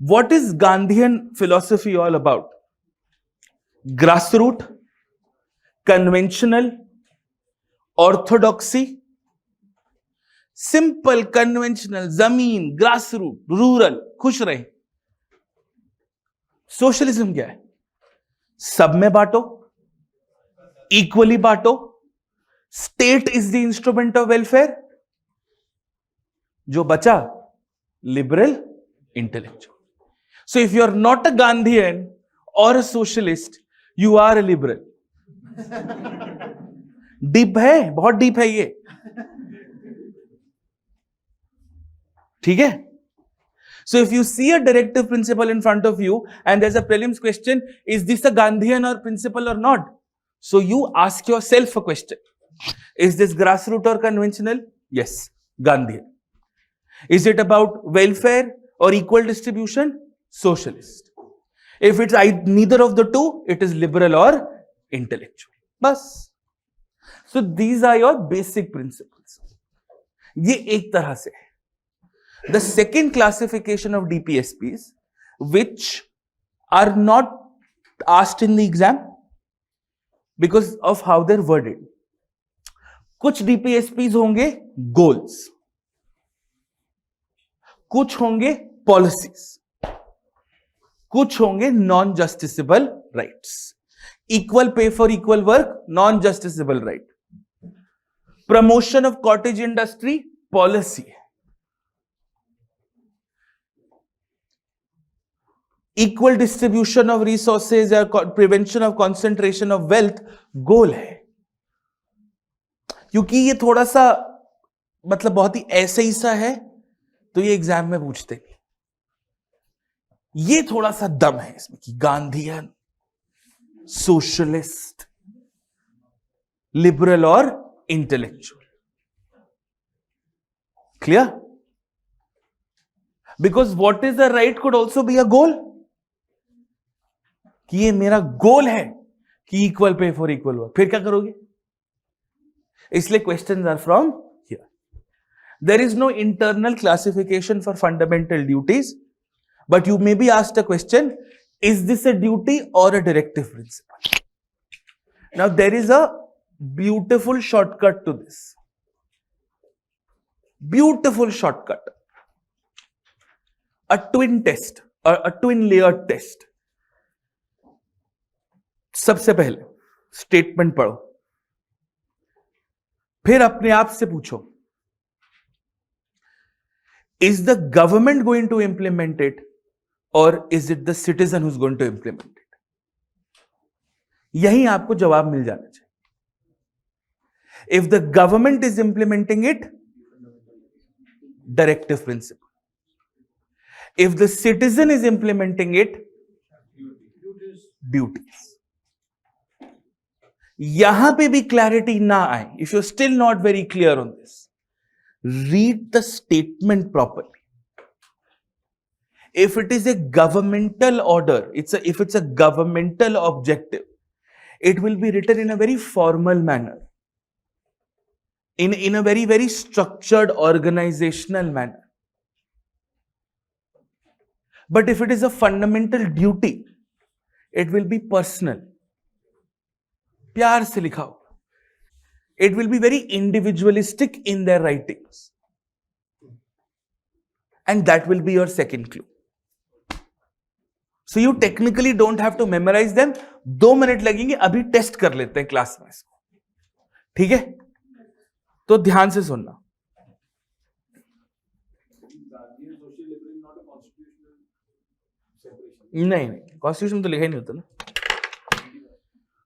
What is Gandhian philosophy all about? Grassroot, conventional, orthodoxy, simple, conventional, जमीन, grassroot, rural, खुश रहे। सोशलिज्म क्या है? सब में बांटो, इक्वली बांटो, state is the instrument of welfare. जो बचा liberal, intellectual. So if you are not a Gandhian or a socialist, you are a liberal. Deep है, बहुत डीप है ये, ठीक है? So if you see a directive principle in front of you and there's a prelims question, is this a Gandhian or principle or not? So you ask yourself a question. Is this grassroots or conventional? Yes, Gandhian. Is it about welfare or equal distribution? Socialist. If it's neither of the two, it is liberal or intellectual. Bas. So these are your basic principles. ये एक तरह से है. The second classification of DPSPs, which are not asked in the exam because of how they're worded. कुछ DPSPs होंगे goals, कुछ होंगे policies, कुछ होंगे non justiciable rights. Equal pay for equal work, non justiciable right. Promotion of cottage industry, policy है। Equal distribution of resources या prevention of concentration of wealth goal है। क्योंकि ये थोड़ा सा मतलब बहुत ही ऐसे ही सा है तो ये एग्जाम में पूछते नहीं। ये थोड़ा सा दम है इसमें कि गांधीयन, सोशलिस्ट, लिबरल और intellectual. Clear? Because what is the right could also be a goal, कि ये मेरा गोल है कि equal pay for equal work. फिर क्या करोगे? इसलिए questions are from here. There is no internal classification for fundamental duties, but you may be asked a question, Is this a duty or a directive principle? Now there is a beautiful shortcut to this. Beautiful shortcut. A twin test, a twin layered test. सबसे पहले statement पढ़ो, फिर अपने आप से पूछो, is the government going to implement it or is it the citizen who's going to implement it? यही आपको जवाब मिल जाना चाहिए. If the government is implementing it, directive principle. If the citizen is implementing it, duties. यहां पे भी clarity ना आए, if you're still not very clear on this, read the statement properly. If it is a governmental order, if it's a governmental objective, it will be written in a very formal manner, in a very, very structured organizational manner. But if it is a fundamental duty, it will be personal. प्यार से लिखा होगा. It will be very individualistic in their writings. And that will be your second clue. So you technically don't have to memorize them. 2 minute लगेंगे, अभी test कर लेते हैं class में इसको. ठीक है? तो ध्यान से सुनना. नहीं, कॉन्स्टिट्यूशन तो लिखा ही नहीं होता ना.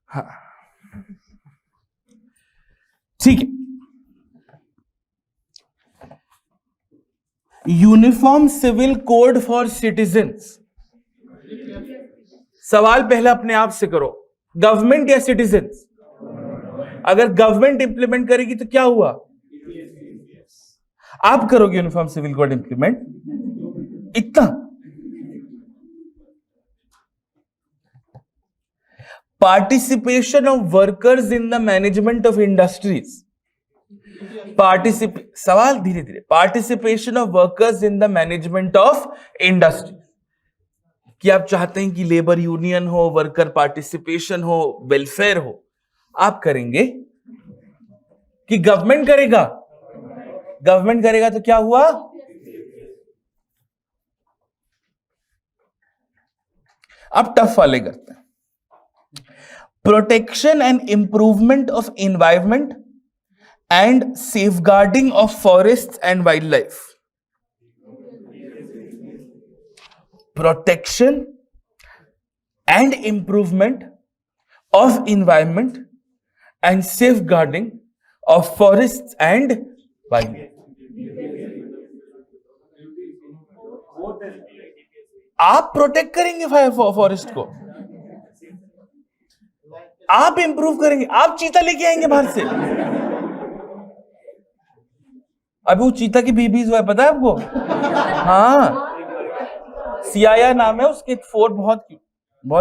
हाँ, ठीक है. Uniform civil code for citizens. सवाल पहला अपने आप से करो, गवर्नमेंट या सिटीजन्स? अगर गवर्नमेंट इंप्लीमेंट करेगी तो क्या हुआ? आप करोगे यूनिफॉर्म सिविल कोड इंप्लीमेंट? इतना participation of workers in the management of industries. सवाल धीरे धीरे. Participation of workers in the management of industries. कि आप चाहते हैं कि लेबर यूनियन हो, वर्कर पार्टिसिपेशन हो, वेलफेयर हो. आप करेंगे कि गवर्नमेंट करेगा? गवर्नमेंट करेगा तो क्या हुआ? अब टफ वाले करते हैं. Protection and improvement of environment and safeguarding of forest and wild life. Protection and improvement of environment and safeguarding of forest and wild life. आप प्रोटेक्ट करेंगे फॉरेस्ट को, आप इंप्रूव करेंगे, आप चीता लेके आएंगे बाहर से. अभी वो चीता की बेबीज हुआ है, पता है आपको? हाँ, सियाया नाम है उसके. 4 बहुत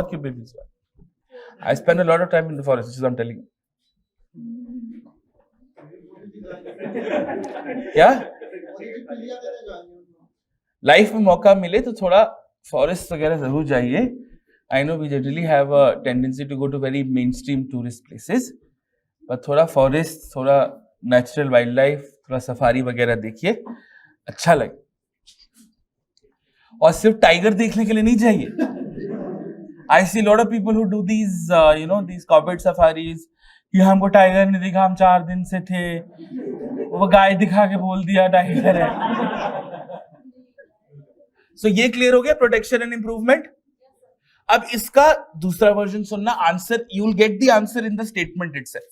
क्यूट बेबीज हुआ. I spend a lot of time in the forest, I am telling. क्या लाइफ में मौका मिले तो थोड़ा फॉरेस्ट वगैरह जरूर जाइए. I know we generally have a tendency to go to very mainstream tourist places, but थोड़ा फॉरेस्ट, थोड़ा नेचुरल वाइल्ड लाइफ, थोड़ा सफारी वगैरह देखिए, अच्छा लगे. और सिर्फ टाइगर देखने के लिए नहीं चाहिए. I see a lot of people who do these these corporate safaris. कि हमको टाइगर नहीं दिखा, हम 4 दिन से थे, वो गाय दिखा के बोल दिया टाइगर है. So ये क्लियर हो गया, प्रोटेक्शन एंड इंप्रूवमेंट. अब इसका दूसरा वर्जन सुनना. Answer, you will get the answer in the statement itself.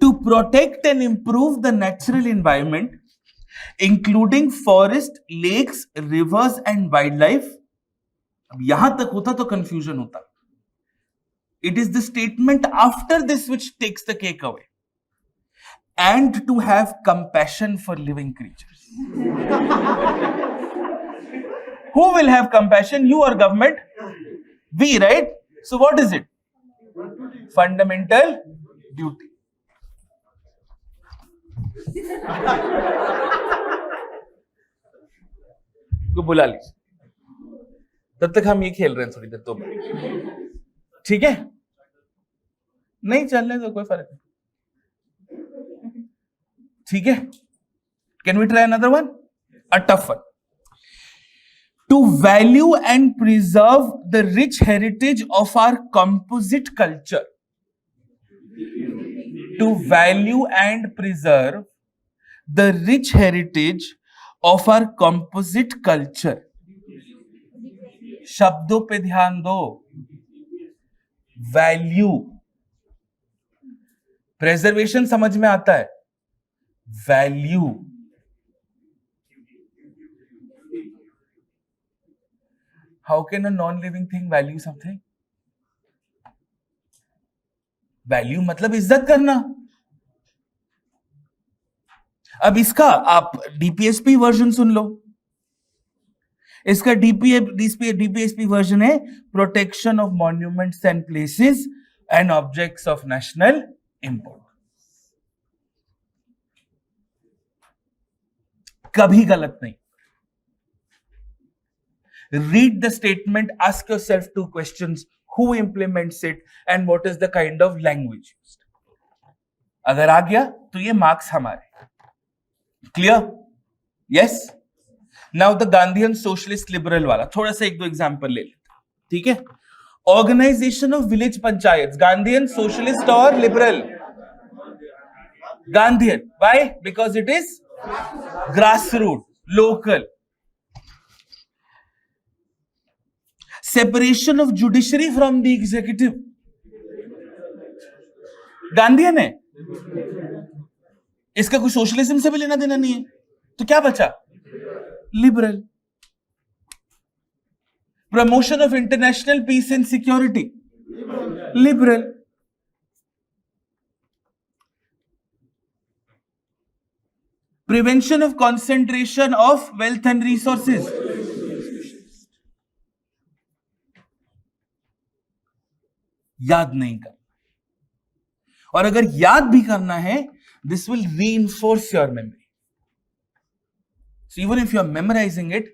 To protect and improve the natural environment including forest, lakes, rivers and wild life. अब यहां तक होता तो कंफ्यूजन होता. It is the statement after this which takes the cake away. And to have compassion for living creatures. Who will have compassion? You or government? We, right? So what is it? Fundamental duty. को बुला लीजिए. तब तक हम ये खेल रहे हैं थोड़ी देर, 2 मिनट, ठीक है? नहीं चलने दो, कोई फर्क नहीं, ठीक है? Can we try another one, a tough one? To value and preserve the rich heritage of our composite culture. To value and preserve the rich heritage of our composite culture. शब्दों पे ध्यान दो. वैल्यू, प्रेजर्वेशन समझ में आता है, value, how can a non-living thing value something? Value मतलब इज्जत करना. अब इसका आप डीपीएसपी वर्जन सुन लो. इसका डीपीएसपी वर्जन है protection of monuments and places and objects of national importance. कभी गलत नहीं. Read the statement, ask yourself 2 questions: who implements it and what is the kind of language used. अगर आ गया तो ये marks हमारे. Clear? Yes. Now the Gandhian socialist liberal वाला थोड़ा सा 1-2 एग्जांपल ले लेते हैं, ठीक है? Organisation of village panchayat, Gandhian, socialist और liberal? Gandhian. Why? Because it is grass root, local. Separation of judiciary from the executive, Gandhian है. इसका कोई सोशलिज्म से भी लेना देना नहीं है, तो क्या बचा? Liberal. Promotion of international peace and security, liberal. Prevention of concentration of wealth and resources, याद नहीं करना. और अगर याद भी करना है, this will reinforce your memory. So even if you are memorising it,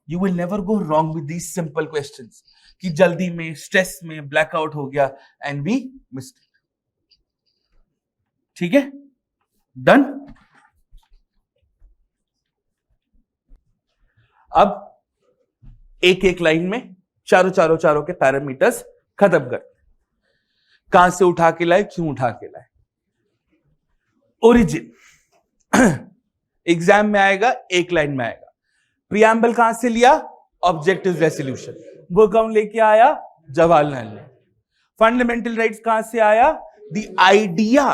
you will never go wrong with these simple questions कि जल्दी में, स्ट्रेस में ब्लैकआउट हो गया एंड वी मिस्ड इट. ठीक है? डन. अब एक एक लाइन में चारों के पैरामीटर्स खत्म कर. कहां से उठा के लाए, क्यों उठा के लाए. ओरिजिन एग्जाम में आएगा, एक लाइन में आएगा. प्रियम्बल कहां से लिया? Objective resolution. वो कौन लेके आया? जवाहरलाल नेहरू. फंडामेंटल राइट्स कहां से आया? The idea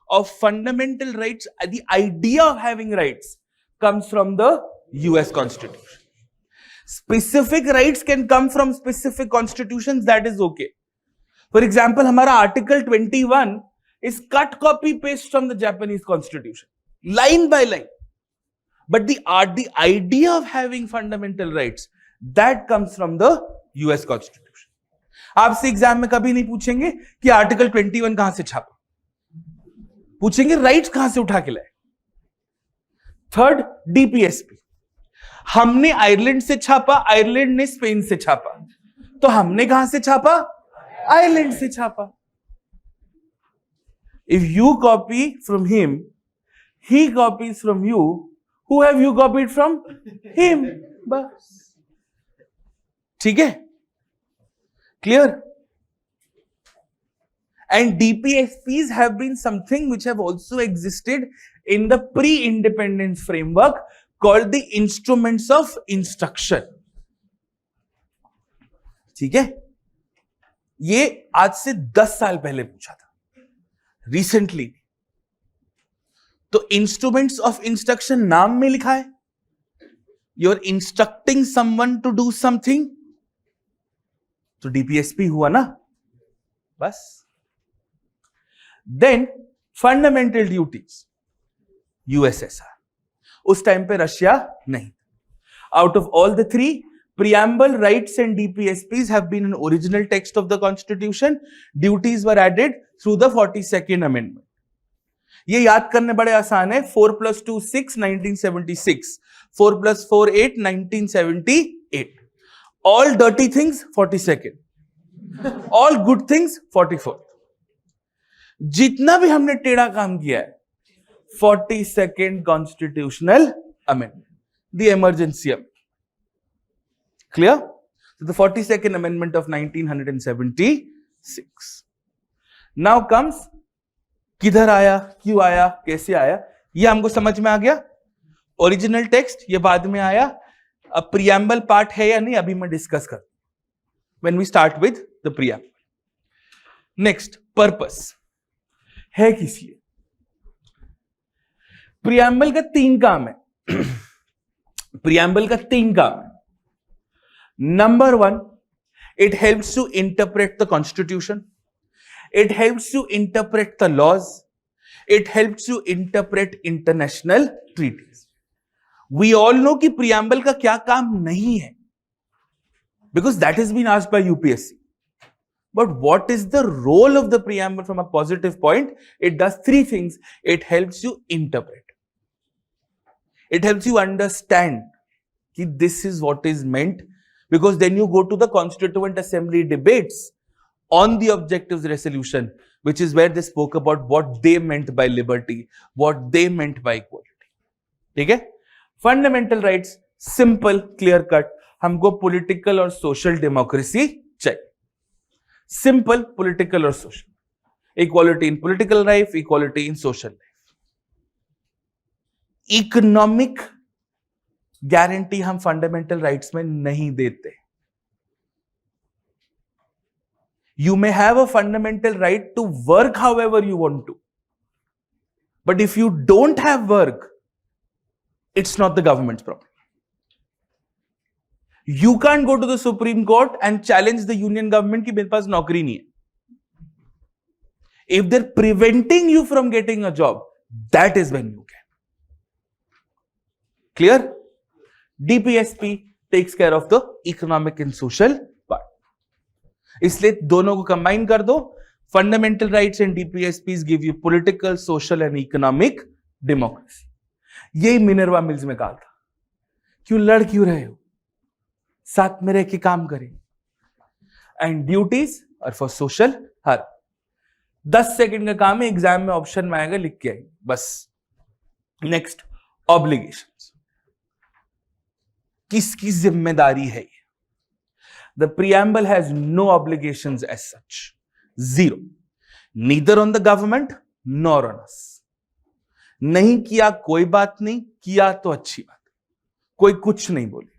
of fundamental rights, the idea of having rights comes from the US Constitution. Specific rights can come from specific constitutions, that is okay. For example, हमारा Article 21 is cut copy paste from the Japanese Constitution, line by line. But the idea of having fundamental rights, that comes from the US Constitution. आपसे exam में कभी नहीं पूछेंगे कि Article 21 कहां से छापा, पूछेंगे राइट्स कहां से उठा के लाए. Third, DPSP. हमने आयरलैंड से छापा, आयरलैंड ने स्पेन से छापा, तो हमने कहां से छापा? आयरलैंड से छापा. If you copy from him, he copies from you, who have you copied from him. बस. ठीक है? Clear? And DPSPs have been something which have also existed in the pre-independence framework called the instruments of instruction. ठीक है? ये आज से 10 साल पहले पूछा था, रिसेंटली. तो इंस्ट्रूमेंट्स ऑफ इंस्ट्रक्शन नाम में लिखा है. You are instructing someone to do something, तो डीपीएसपी हुआ ना. बस. Then fundamental duties, USSR. उस टाइम पे रशिया नहीं. Out of all the three, preamble, rights and DPSPs have been an original text of the constitution. Duties were added through the 42nd amendment. ये याद करने बड़े आसान है. 4 + 2 6 1976, 4 + 4 8 1978. all dirty things 42nd, all good things 44th. जितना भी हमने टेढ़ा काम किया है 42nd constitutional amendment, the emergency amendment. Clear? So the 42nd amendment of 1976. Now comes किधर आया, क्यों आया, कैसे आया, ये हमको समझ में आ गया. ओरिजिनल टेक्स्ट ये बाद में आया. अब प्रीएम्बल पार्ट है या नहीं अभी मैं डिस्कस कर. When we start with the preamble. Next, purpose है किस लिए. प्रीएम्बल का 3 काम है. प्रीएम्बल का 3 काम है. Number 1, it helps to interpret the constitution. It helps to interpret the laws. It helps to interpret international treaties. We all know कि preamble का क्या काम नहीं है, because that has been asked by UPSC. But what is the role of the preamble from a positive point? It does 3 things. It helps you interpret. It helps you understand that this is what is meant, because then you go to the Constituent Assembly debates on the objectives resolution, which is where they spoke about what they meant by liberty, what they meant by equality. Okay? Fundamental rights, simple, clear cut. हमको political और social democracy चाहिए. Simple, political और social. Equality in political life, equality in social life. Economic guarantee हम fundamental rights में नहीं देते. You may have a fundamental right to work however you want to. But if you don't have work, it's not the government's problem. You can't go to the Supreme Court and challenge the union government कि मेरे पास नौकरी नहीं है. If they're preventing you from getting a job, that is when you can. Clear? DPSP takes care of the economic and social part. इसलिए दोनों को combine कर दो. Fundamental rights and DPSPs give you political, social and economic democracy. यही Minerva mills में कहा था. क्यों लड़ क्यों रहे हो, साथ में रह के काम करें. एंड ड्यूटीज और फॉर सोशल हर 10 सेकंड का काम है. एग्जाम में ऑप्शन में आएगा, लिख के आएंगे बस. Next, obligations. किसकी जिम्मेदारी है ये? The preamble has no obligations as such. Zero. Neither on the government nor on us. नहीं किया कोई बात नहीं, किया तो अच्छी बात, कोई कुछ नहीं बोलेगा.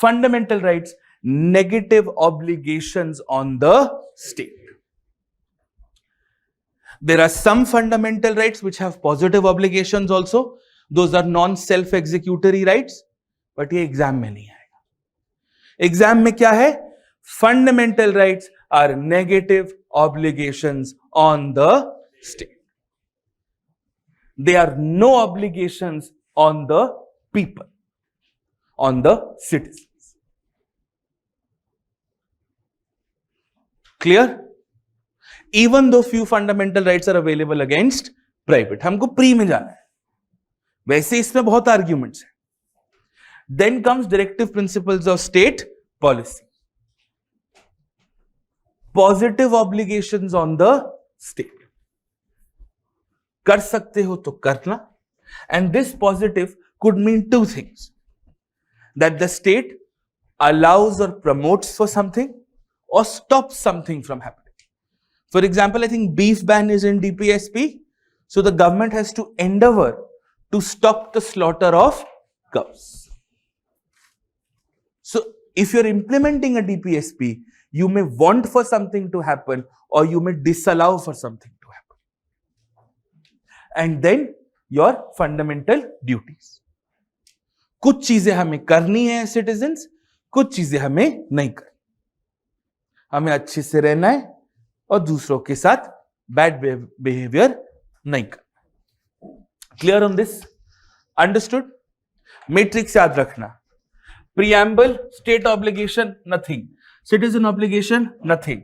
Fundamental rights, negative obligations on the state. There are some fundamental rights which have positive obligations also. Those are non-self-executory rights. But ये एग्जाम में नहीं आएगा. एग्जाम में क्या है? Fundamental rights are negative obligations on the state. They are no obligations on the people, on the citizens. Clear? Even though few fundamental rights are available against private. हमको pre में जाना है. वैसे इसमें बहुत आर्ग्यूमेंट्स हैं. Then comes directive principles of state policy. Positive obligations on the state. कर सकते हो तो करना. And this positive could mean 2 things. That the state allows or promotes for something or stops something from happening. For example, I think beef ban is in DPSP. So the government has to endeavor to stop the slaughter of cows. So if you're implementing a DPSP, you may want for something to happen or you may disallow for something to happen. And then your fundamental duties. कुछ चीजें हमें करनी है citizens, कुछ चीजें हमें नहीं करनी. हमें अच्छे से रहना है और दूसरों के साथ बैड बिहेवियर नहीं करना. Clear on this? Understood? Matrix याद रखना. Preamble, state obligation, nothing. Citizen obligation, nothing.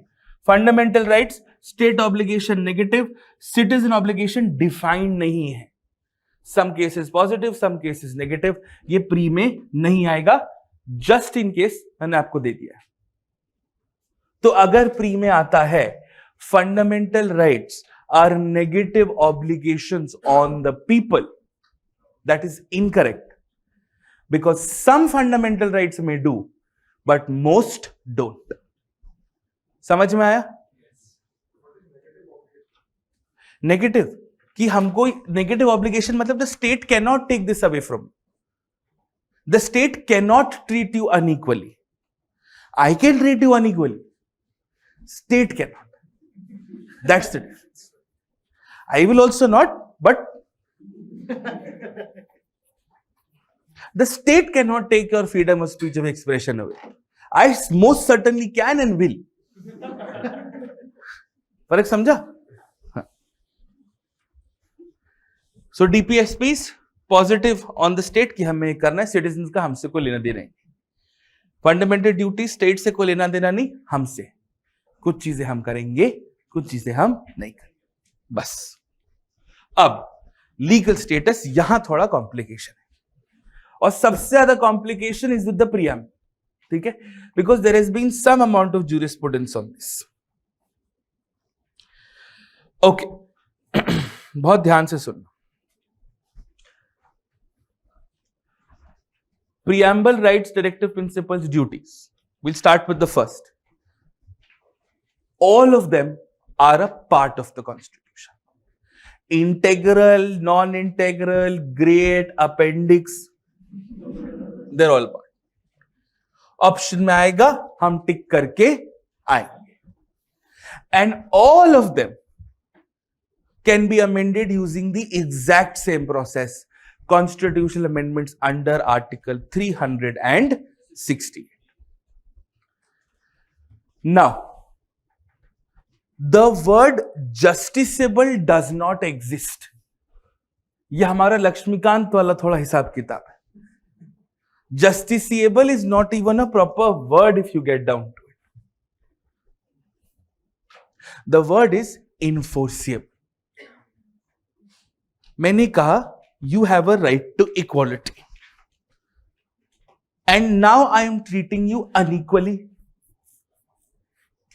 Fundamental rights, state obligation negative, citizen obligation defined नहीं है. Some cases positive, some cases negative. ये प्री में नहीं आएगा. जस्ट इन केस मैंने आपको दे दिया। तो अगर प्री में आता है fundamental rights are negative obligations on the people, that is incorrect, because some fundamental rights में डू बट मोस्ट डोंट। समझ में आया? नेगेटिव कि हमको नेगेटिव ऑब्लिगेशन मतलब the state can not take this away from, the state can not treat you unequally. I can treat you unequally, state cannot. That's the difference. I will also not, but the state cannot take your freedom of speech of expression away. I most certainly can and will. फर्क समझा? So DPSPs positive on the state कि हमें करना है, citizens का हमसे कोई लेना देना नहीं। Fundamental duty state से कोई लेना देना नहीं, हमसे। कुछ चीजें हम करेंगे, कुछ चीजें हम नहीं करेंगे, बस। अब लीगल स्टेटस यहां थोड़ा कॉम्प्लिकेशन है, और सबसे ज्यादा complication is with the preamble, ठीक है, because there has been some amount of jurisprudence on this. Okay, बहुत ध्यान से सुनना। Preamble rights, directive principles, duties. Will start with the first. All of them are a part of the Constitution. Integral, non-integral, grade, appendix, they're all part. Option में आएगा, हम टिक करके आएंगे. And all of them can be amended using the exact same process. Constitutional amendments under Article 360. Now, the word justiciable does not exist. यह हमारा लक्ष्मीकांत वाला थोड़ा हिसाब किताब है. Justiciable is not even a proper word if you get down to it. The word is enforceable. मैंने कहा you have a right to equality, and now I am treating you unequally.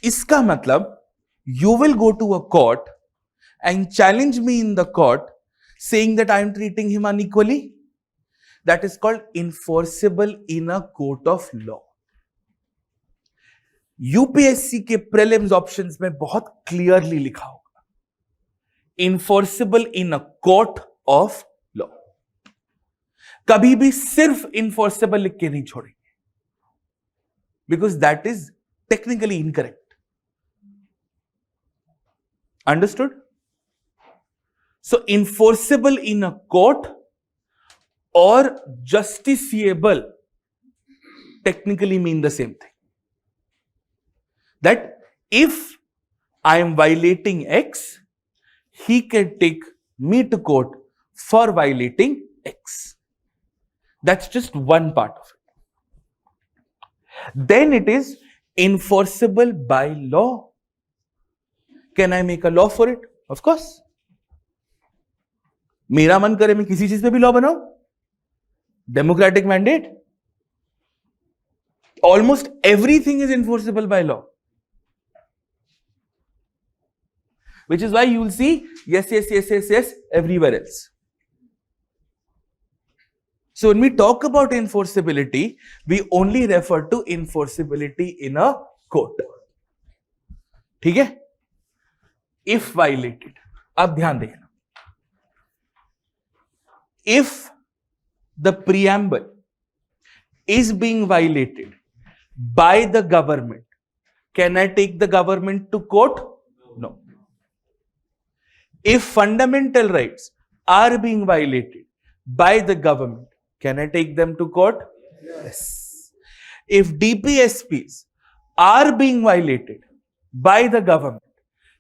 इसका मतलब you will go to a court and challenge me in the court saying that I am treating him unequally. That is called enforceable in a court of law. UPSC के prelims options में बहुत clearly लिखा होगा enforceable in a court of law. कभी भी सिर्फ enforceable लिख के नहीं छोड़ेंगे, because that is technically incorrect. Understood? So enforceable in a court or justiciable technically mean the same thing. That if I am violating X, he can take me to court for violating X. That's just one part of it. Then it is enforceable by law. Can I make a law for it? Of course. मेरा मन करे मैं किसी चीज पे भी law बनाऊं, democratic mandate. Almost everything is enforceable by law, which is why you will see yes, yes, yes, yes, yes everywhere else. So when we talk about enforceability, we only refer to enforceability in a court. ठीक है? If violated, अब ध्यान देखना. If the preamble is being violated by the government, can I take the government to court? No. If fundamental rights are being violated by the government, can I take them to court? Yes. If DPSPs are being violated by the government,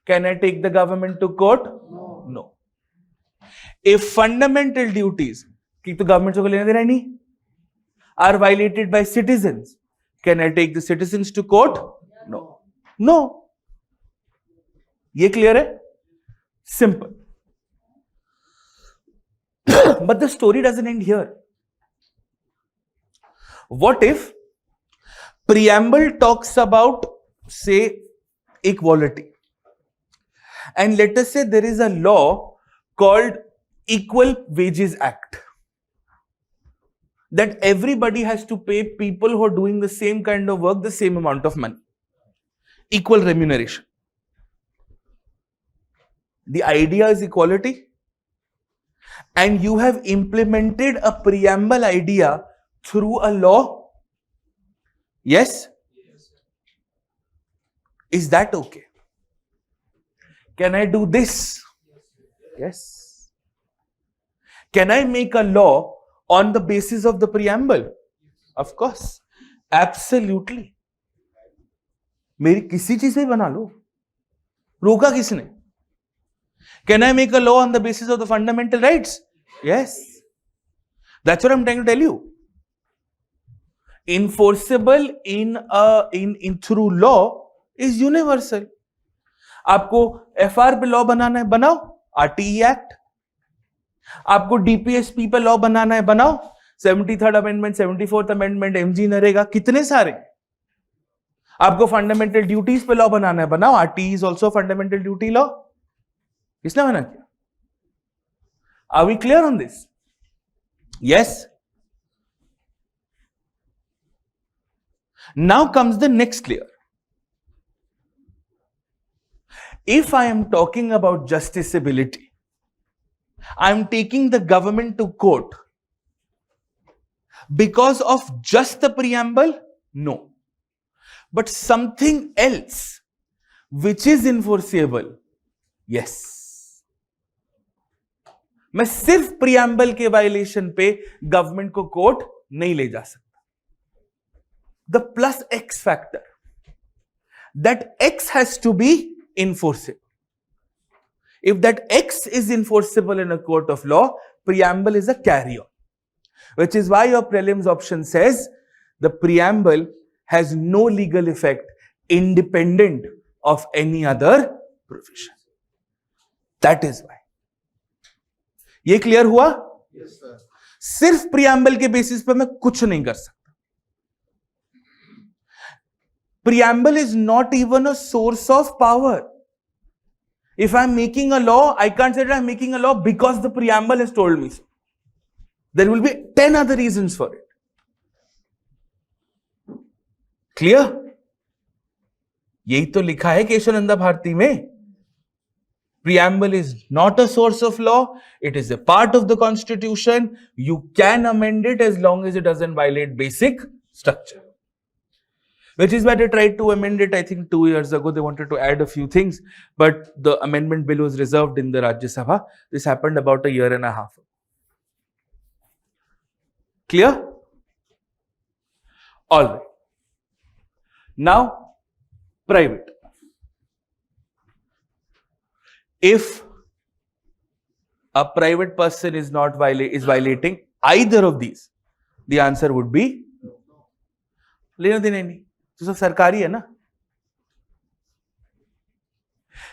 can I take the government to court? No. If fundamental duties कि तो government को लेना देना ही नहीं are violated by citizens, can I take the citizens to court? No. No. ये clear है? Simple. But the story doesn't end here. What if preamble talks about, say, equality. And let us say there is a law called Equal Wages Act, that everybody has to pay people who are doing the same kind of work the same amount of money. Equal remuneration. The idea is equality. And you have implemented a preamble idea through a law. Yes? Is that okay? Can I do this? Yes. Can I make a law on the basis of the preamble? Of course. Absolutely. मेरी किसी चीज से बना लो, रोका किसने? Can I make a law on the basis of the fundamental rights? Yes. That's what I'm trying to tell you. Enforceable in through law is universal. आपको FR पे law बनाना है, बनाओ, RTE एक्ट. आपको DPSP पे law बनाना है, बनाओ, 73rd amendment, 74th amendment, MG NREGA, कितने सारे. आपको फंडामेंटल ड्यूटीज पे लॉ बनाना है, बनाओ, RTE is also fundamental duty law. किसने मना किया? Are we clear on this? Yes. Now comes the next layer. If I am talking about justiciability, I am taking the government to court because of just the preamble? No. But something else which is enforceable? Yes. मैं सिर्फ preamble के violation पे government को court नहीं ले जा सकता. The plus X factor, that X has to be enforceable. If that X is enforceable in a court of law, preamble is a carry-on. Which is why your prelims option says the preamble has no legal effect independent of any other provision. That is why. ये clear हुआ? Yes, sir. सिर्फ preamble के basis पे मैं कुछ नहीं कर सकता. Preamble is not even a source of power. If I'm making a law, I can't say that I'm making a law because the preamble has told me so. There will be 10 other reasons for it. Clear? यही तो लिखा है केशवानंदा भारती में. Preamble is not a source of law. It is a part of the constitution. You can amend it as long as it doesn't violate basic structure. Which is why they tried to amend it, I think 2 years ago. They wanted to add a few things, but the amendment bill was reserved in the Rajya Sabha. This happened about a year and a half ago. Clear? All right. Now, private. If a private person is not violating either of these, the answer would be लेना देना नहीं, तो सब सरकारी है ना.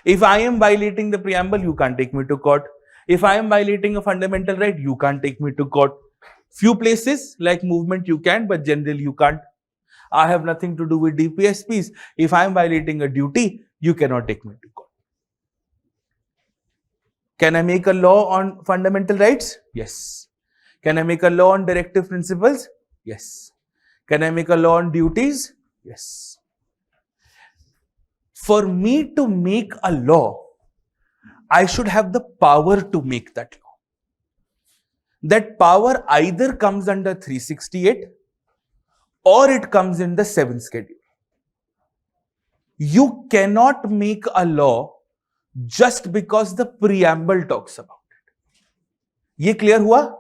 If I am violating the preamble, you can't take me to court. If I am violating a fundamental right, you can't take me to court. Few places like movement you can, but generally you can't. I have nothing to do with DPSPs. If I am violating a duty, you cannot take me to court. Can I make a law on fundamental rights? Yes. Can I make a law on directive principles? Yes. Can I make a law on duties? Yes. For me to make a law, I should have the power to make that law. That power either comes under 368 or it comes in the 7th schedule. You cannot make a law just because the preamble talks about it. Ye clear hua?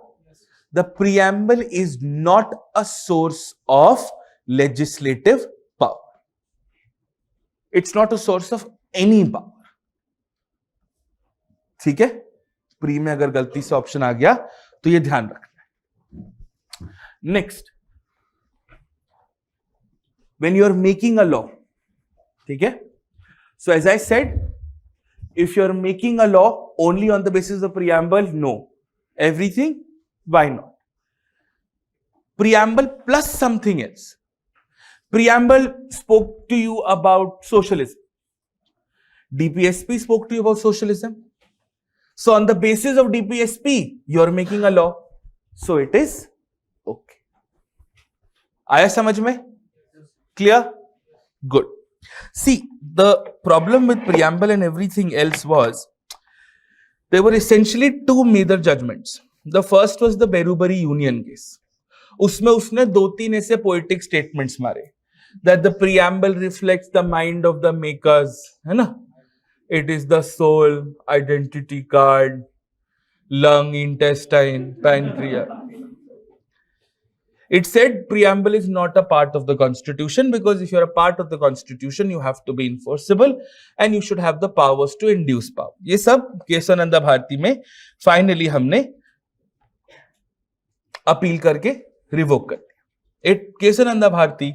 The preamble is not a source of legislative power. It's not a source of any power. ठीक है? Pre में अगर गलती से option आ गया तो ये ध्यान रखना है. Next, when you are making a law, ठीक है? So as I said, if you are making a law only on the basis of preamble, no. Everything, why not? Preamble plus something else. Preamble spoke to you about socialism. DPSP spoke to you about socialism. So on the basis of DPSP, you're making a law. So it is okay. आया समझ में? Clear? Good. See, the problem with preamble and everything else was there were essentially two major judgments. The first was the Berubari Union case. उसमें उसने दो तीन ऐसे poetic statements मारे that the preamble reflects the mind of the makers, है ना? It is the soul, identity card, lung, intestine, pancreas. It said preamble is not a part of the constitution because if you're a part of the constitution, you have to be enforceable and you should have the powers to induce power. ये सब केशवानंदा भारती में finally हमने appeal करके revoke कर दिया. It Kesavananda Bharti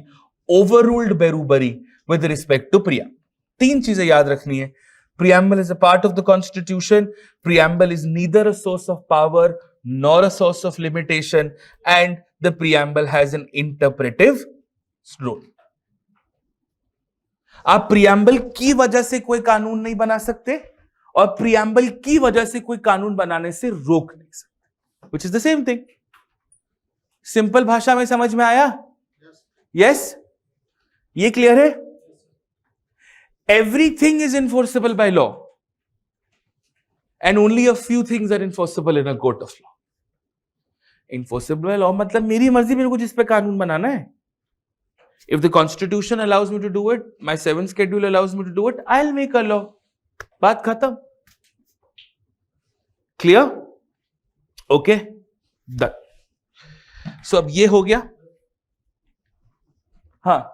overruled Berubari with respect to preamble. तीन चीजें याद रखनी है. Preamble is a part of the constitution. Preamble is neither a source of power nor a source of limitation, and the preamble has an interpretive role. आप preamble की वजह से कोई कानून नहीं बना सकते और preamble की वजह से कोई कानून बनाने से रोक नहीं सकते, which is the same thing. Simple भाषा में समझ में आया? Yes? ये क्लियर है? Everything is enforceable by law and only a few things are enforceable in a court of law. Enforceable by law मतलब मेरी मर्जी, मेरे को जिस पे कानून बनाना है. If the constitution allows me to do it, my 7th schedule allows me to do it, I'll make a law. बात खत्म. Clear? Okay? Done. So अब ये हो गया. हाँ,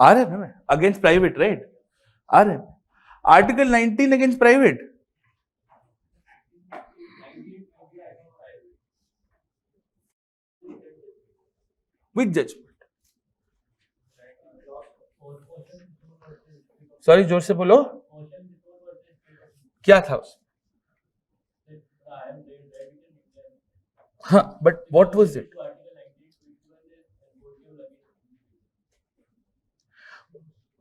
आ रहे हैं अगेंस्ट प्राइवेट, राइट? आ रहे हैं. Article 19 against private. With judgment. Sorry, जोर से बोलो. क्या था उसमें? हाँ, but what was it?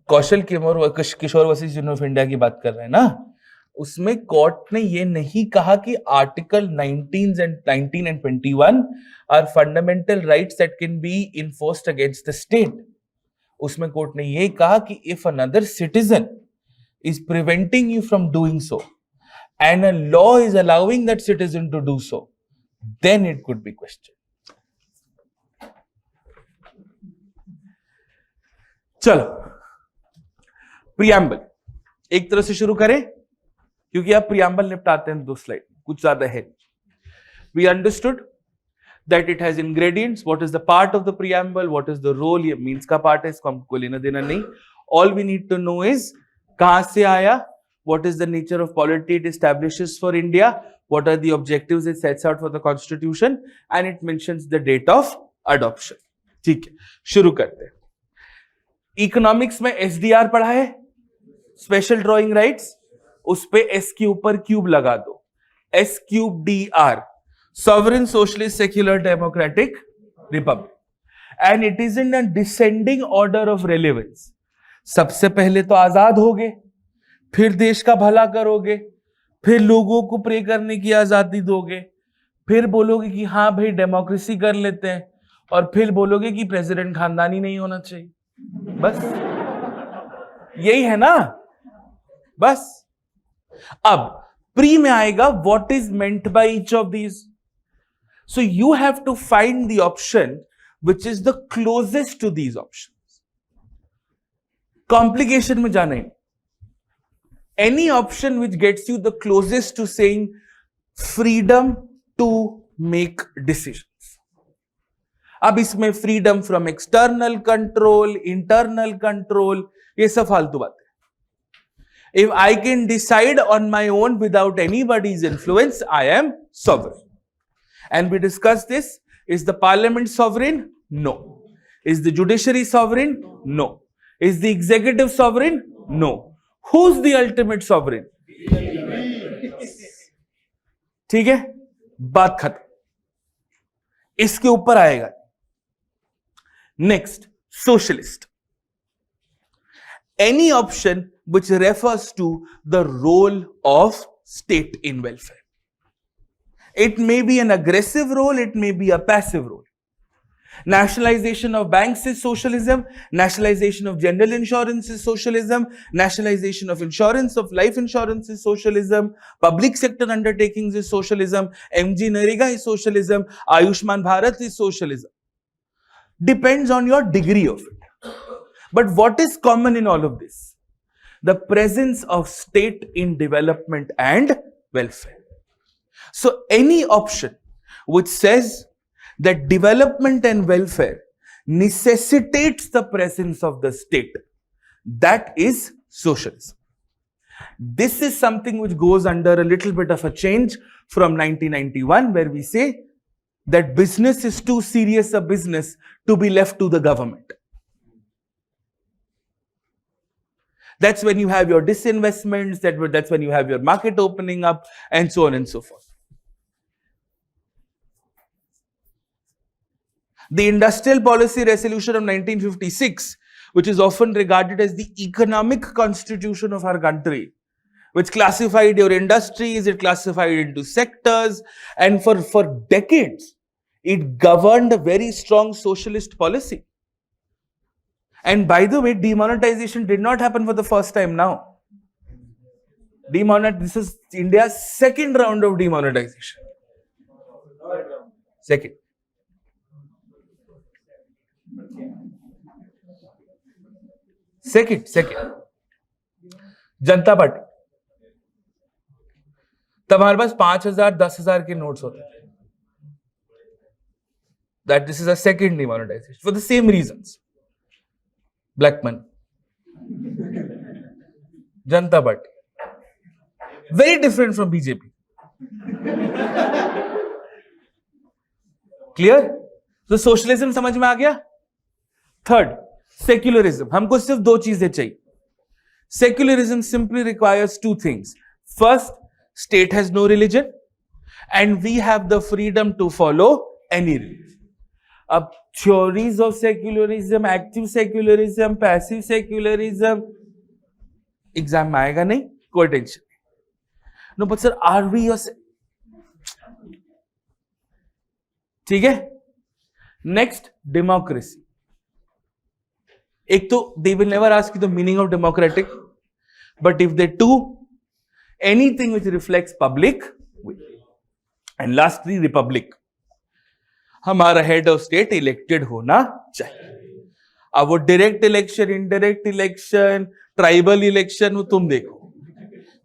Kaushal Kishor Vashishtha university of India की बात कर रहे हैं ना. उसमें कोर्ट ने ये नहीं कहा कि article 19 and 21 are fundamental rights that can be enforced against the state. उसमें कोर्ट ने ये कहा कि if another citizen is preventing you from doing so and a law is allowing that citizen to do so, then it could be question. चलो, preamble एक तरह से शुरू करें क्योंकि आप प्रियम्बल निपटाते हैं 2 स्लाइड, कुछ ज्यादा है. We understood that it has ingredients. What is the part of the preamble, what is the role. ये मीन्स का पार्ट है, इसको हमको लेना देना नहीं. All we need to know is कहां से आया, what is the nature of polity it establishes for India, what are the objectives it sets out for the constitution and it mentions the date of adoption. ठीक है, शुरू करते हैं. Economics में SDR पढ़ा है, स्पेशल ड्रॉइंग राइट्स. उस पे एस के ऊपर क्यूब लगा दो. S cube D R, sovereign socialist secular democratic Republic, and it is in a descending order of relevance. सबसे पहले तो आजाद होगे, फिर देश का भला करोगे, फिर लोगों को प्रे करने की आजादी दोगे, फिर बोलोगे कि हाँ भाई डेमोक्रेसी कर लेते हैं, और फिर बोलोगे कि प्रेसिडेंट खानदानी नहीं होना चाहिए. बस यही है ना. बस अब प्री में आएगा what is meant by each of these. So you have to find the option which is the closest to these options. Complication में जाना ही. Any option which gets you the closest to saying freedom to make decisions. अब इसमें freedom from external control, internal control, ये सब फालतू बात है. If I can decide on my own without anybody's influence, I am sovereign. And we discussed this. Is the parliament sovereign? No. Is the judiciary sovereign? No. Is the executive sovereign? No. Who's the ultimate sovereign? ठीक है, बात खत्म. इसके ऊपर आएगा. Next, socialist. Any option which refers to the role of state in welfare. It may be an aggressive role, it may be a passive role. Nationalization of banks is socialism. Nationalization of general insurance is socialism. Nationalization of insurance, of life insurance is socialism. Public sector undertakings is socialism. MG Narega is socialism. Ayushman Bharat is socialism. Depends on your degree of it. But what is common in all of this? The presence of state in development and welfare. So any option which says that development and welfare necessitates the presence of the state, that is socialism. This is something which goes under a little bit of a change from 1991, where we say that business is too serious a business to be left to the government. That's when you have your disinvestments, that's when you have your market opening up, and so on and so forth. The Industrial Policy Resolution of 1956, which is often regarded as the economic constitution of our country, which classified your industries, it classified into sectors, and for decades, it governed a very strong socialist policy. And by the way, demonetization did not happen for the first time now. This is India's second round of demonetization. Second. Janata party. तब हमारे पास 5,000, 10,000 के notes होते थे. That this is a second demonetization for the same reasons. Black money. Janata Party. Very different from BJP. Clear? So socialism समझ में आ गया? Third, secularism. हमको सिर्फ दो चीजें चाहिए. Secularism simply requires two things. First, state has no religion and we have the freedom to follow any religion. अब theories of secularism, active secularism, passive secularism, exam में आएगा नहीं, कोई टेंशन नहीं. No but sir are we your, ठीक है. Next, democracy. एक तो they will never ask the meaning of democratic, but if they to anything which reflects public. And lastly, republic. हमारा हेड ऑफ स्टेट इलेक्टेड होना चाहिए. अब वो direct election, indirect election, tribal election, वो तुम देखो,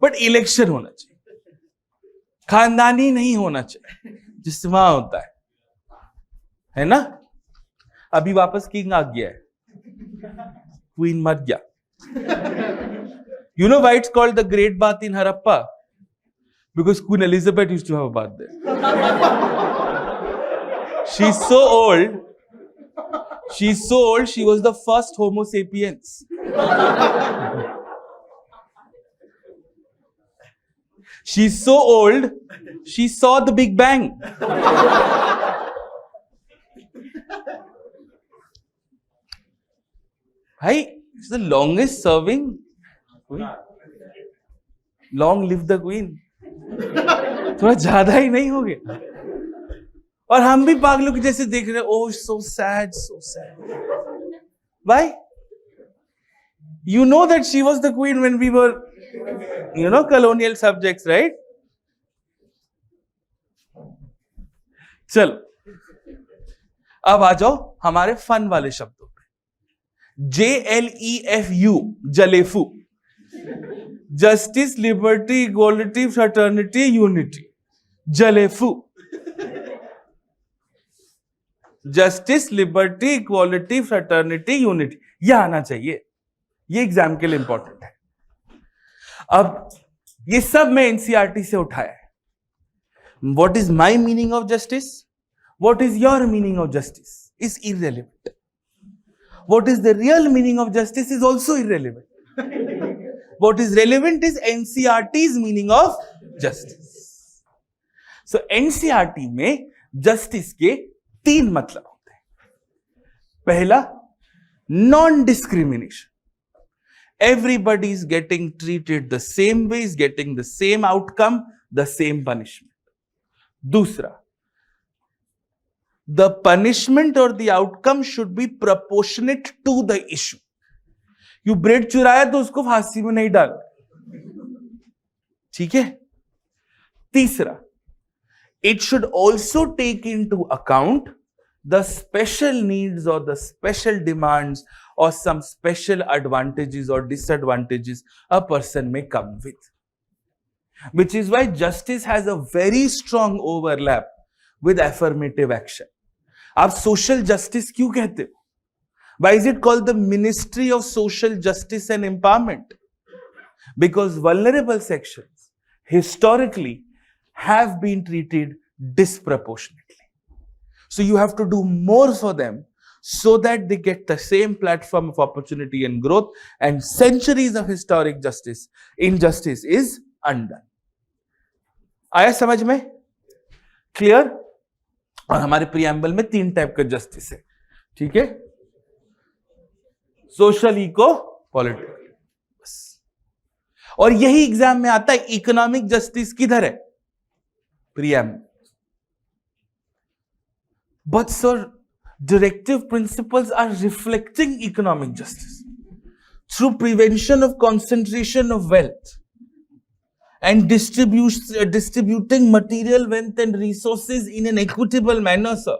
बट इलेक्शन होना चाहिए. खानदानी नहीं होना चाहिए जिससे वहां होता है ना. अभी वापस किंग आ गया है, क्वीन मर गया. You know why it's called the great bath in Harappa? Because queen Elizabeth used to have a bath there. She's so old, she was the first Homo sapiens. She's so old, she saw the Big Bang. Hi, it's the longest serving queen. Long live the queen. थोड़ा ज्यादा ही नहीं हो गया? और हम भी पागलों की जैसे देख रहे. Oh so sad, so sad. Why? You know that she was the queen when we were, colonial subjects, right? चलो, अब आ जाओ हमारे फन वाले शब्दों पे. JLEFU, जलेफू. Justice, liberty, equality, fraternity, unity. जलेफू. Justice, liberty, equality, fraternity, unity. यह आना चाहिए. ये एग्जाम के लिए इंपॉर्टेंट है. अब ये सब मैं एनसीईआरटी से उठाया है. What is my meaning of justice, what is your meaning of justice is irrelevant. What is the real meaning of justice is also irrelevant. What is relevant is NCERTs meaning of justice. So NCERT में justice के 3 मतलब होते हैं। पहला, non discrimination, everybody is getting treated the same way, is getting the same outcome, the same punishment. दूसरा, the punishment or the outcome should be proportionate to the issue. You bread चुराया तो उसको फांसी में नहीं डाल, ठीक है। तीसरा, it should also take into account the special needs or the special demands or some special advantages or disadvantages a person may come with, which is why justice has a very strong overlap with affirmative action. आप social justice क्यों कहते हो? Why is it called the Ministry of Social Justice and Empowerment? Because vulnerable sections historically have been treated disproportionately. So you have to do more for them so that they get the same platform of opportunity and growth, and centuries of historic injustice is undone. आया समझ में? Clear? और हमारे preamble में 3 type का justice है, ठीक है? सोशल, इको, पॉलिटिकल, बस। और यही एग्जाम में आता है। इकोनॉमिक जस्टिस किधर है? Preamble. But sir, directive principles are reflecting economic justice through prevention of concentration of wealth and distributing material wealth and resources in an equitable manner, sir.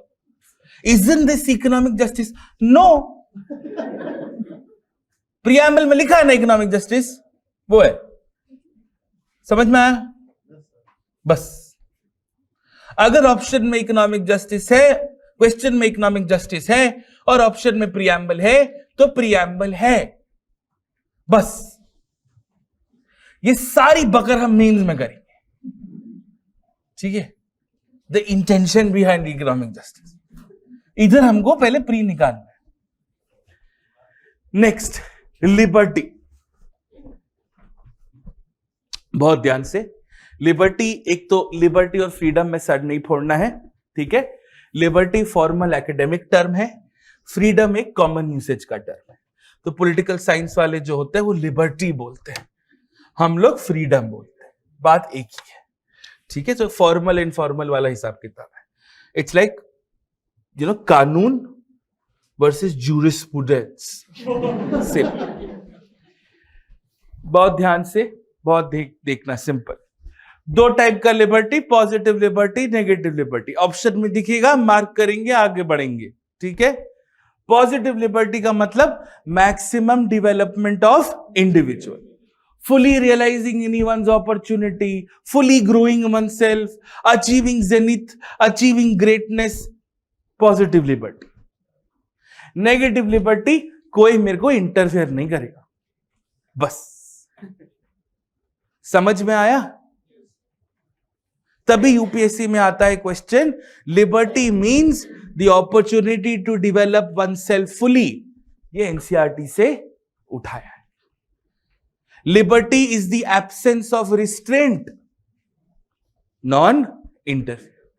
Isn't this economic justice? No. Preamble में लिखा है ना economic justice, वो है। समझ में आया? बस। अगर ऑप्शन में इकोनॉमिक जस्टिस है, क्वेश्चन में इकोनॉमिक जस्टिस है और ऑप्शन में प्रीएम्बल है, तो प्रीएम्बल है, बस। ये सारी बकर हम मेंस में करेंगे, ठीक है? The intention behind economic justice, इधर हमको पहले प्री निकालना है। Next, liberty. बहुत ध्यान से, लिबर्टी, एक तो लिबर्टी और फ्रीडम में सर नहीं फोड़ना है, ठीक है? लिबर्टी फॉर्मल एकेडमिक टर्म है, फ्रीडम एक कॉमन यूसेज का टर्म है। तो पॉलिटिकल साइंस वाले जो होते हैं वो लिबर्टी बोलते हैं, हम लोग फ्रीडम बोलते हैं, बात एक ही है, ठीक है? तो फॉर्मल इनफॉर्मल वाला हिसाब किताब है। इट्स लाइक कानून वर्सेस जूरिस्प्रूडेंस, सिंपल। बहुत ध्यान से, बहुत देखना, सिंपल। 2 टाइप का liberty, positive liberty, negative liberty. Option में दिखेगा, मार्क करेंगे, आगे बढ़ेंगे, ठीक है? पॉजिटिव लिबर्टी का मतलब maximum development of individual, fully realizing anyone's opportunity, fully growing oneself, achieving zenith, achieving greatness, positive liberty. Negative liberty, कोई मेरे को इंटरफेयर नहीं करेगा, बस। समझ में आया? तभी यूपीएससी में आता है question, liberty means the opportunity to develop one self fully. ये एनसीईआरटी से उठाया है। Liberty is the absence of restraint, non interfere.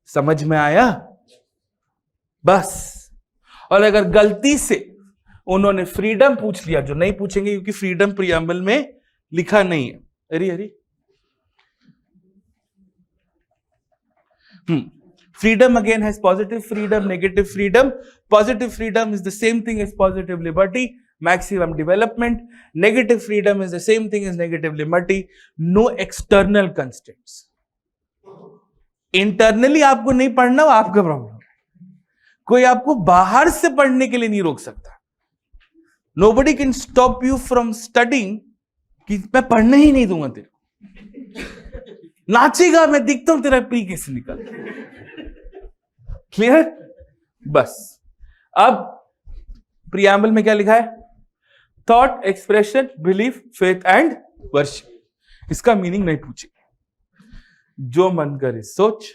समझ में आया? बस। और अगर गलती से उन्होंने फ्रीडम पूछ लिया, जो नहीं पूछेंगे क्योंकि फ्रीडम प्रीएम्बल में लिखा नहीं है, अरे freedom again has positive freedom, negative freedom. Positive freedom is the same thing as positive liberty, maximum development. Negative freedom is the same thing as negative liberty, no external constraints. Internally आपको नहीं पढ़ना, वो आपका problem है। कोई आपको बाहर से पढ़ने के लिए नहीं रोक सकता। Nobody can stop you from studying कि मैं पढ़ने ही नहीं दूंगा तेरे को। नाचेगा, मैं दिखता हूं तेरा प्री कैसे निकल। क्लियर? बस। अब प्रीएम्बल में क्या लिखा है? Thought, expression, belief, faith and worship. इसका मीनिंग नहीं पूछे, जो मन करे सोच,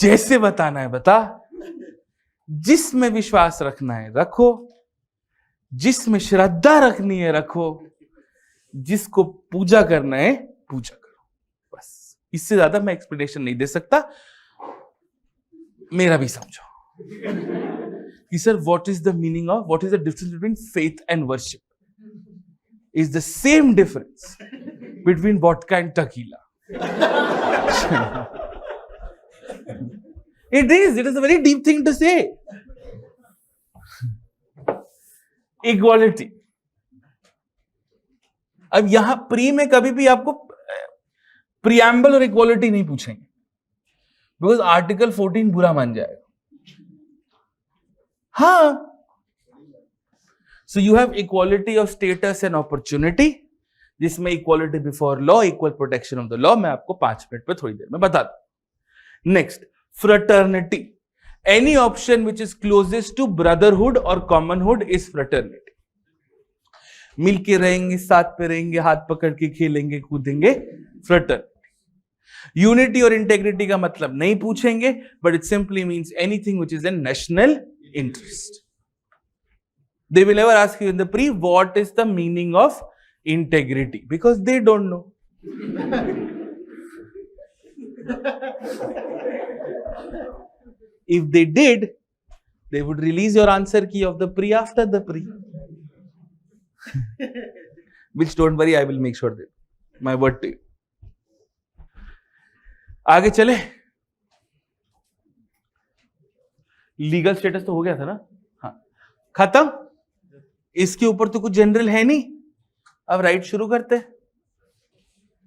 जैसे बताना है बता, जिसमें विश्वास रखना है रखो, जिसमें श्रद्धा रखनी है रखो, जिसको पूजा करना है पूजा करो, बस इससे ज्यादा मैं एक्सप्लेनेशन नहीं दे सकता, मेरा भी समझो कि sir what is the meaning of, what is the difference between faith and worship? Is the same difference between vodka and tequila. It is a very deep thing to say. Equality. अब यहां pre में कभी भी आपको preamble और equality नहीं पूछेंगे, because article 14 बुरा मान जाएगा. हाँ, so you have equality of status and opportunity, जिसमें equality before law, equal protection of the law. मैं आपको 5 मिनट पे थोड़ी देर में बता दूं. Next, fraternity. Any option which is closest to brotherhood or commonhood is fraternity. मिलके रहेंगे, साथ पे रहेंगे, हाथ पकड़ के खेलेंगे, कूदेंगे, फ्रेटर्निटी. यूनिटी और इंटेग्रिटी का मतलब नहीं पूछेंगे, but it simply means anything which is in national interest. They will never ask you in the pre what is the meaning of integrity, because they don't know. If they did, they would release your answer key of the pre after the pre. Which don't worry, I will make sure that. My word to you. आगे चले. Legal status तो हो गया था ना? हाँ, खत्म. इसके ऊपर तो कुछ जनरल है नहीं. अब राइट शुरू करते.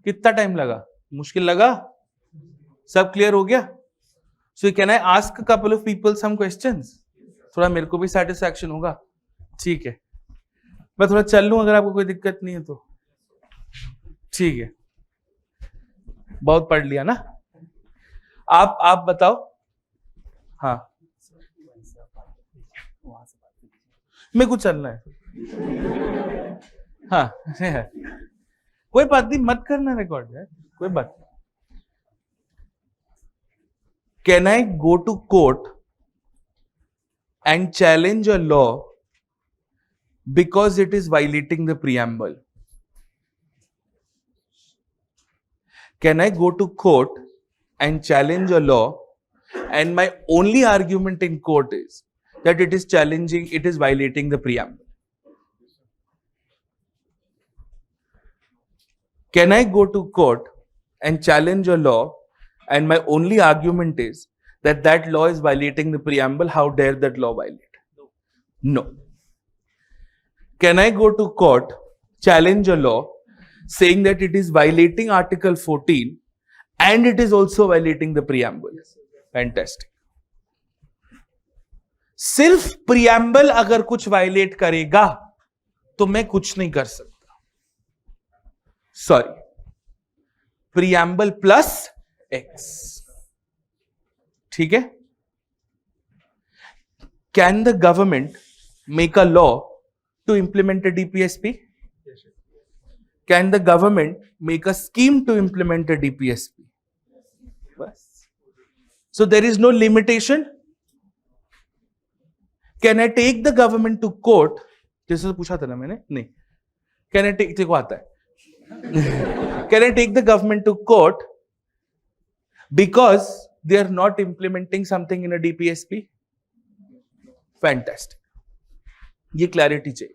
कितना टाइम लगा? मुश्किल लगा? सब क्लियर हो गया? So can I ask couple of people some questions? थोड़ा मेरे को भी सेटिस्फैक्शन होगा. ठीक है, मैं थोड़ा चल लूं अगर आपको कोई दिक्कत नहीं है तो. ठीक है, बहुत पढ़ लिया ना. आप बताओ. हाँ, मेरे को चलना है. हाँ, कोई बात नहीं, मत करना रिकॉर्ड यार, कोई बात नहीं. Can I go to court and challenge a law because it is violating the preamble? Can I go to court and challenge a law, and my only argument in court is that it is challenging, it is violating the preamble? Can I go to court and challenge a law, and my only argument is that that law is violating the preamble? How dare that law violate? No. Can I go to court, challenge a law, saying that it is violating Article 14 and it is also violating the preamble? Fantastic. सिर्फ preamble अगर कुछ violet करेगा तो मैं कुछ नहीं कर सकता. Sorry, preamble plus X. ठीक है. Can the government make a law to implement a DPSP? Can the government make a scheme to implement a DPSP? So there is no limitation. Can I take the government to court? जैसे पूछा था ना मैंने, नहीं. Can I take, देखो आता है. Can I take the government to court because they are not implementing something in a DPSP? Fantastic. ये clarity चाहिए.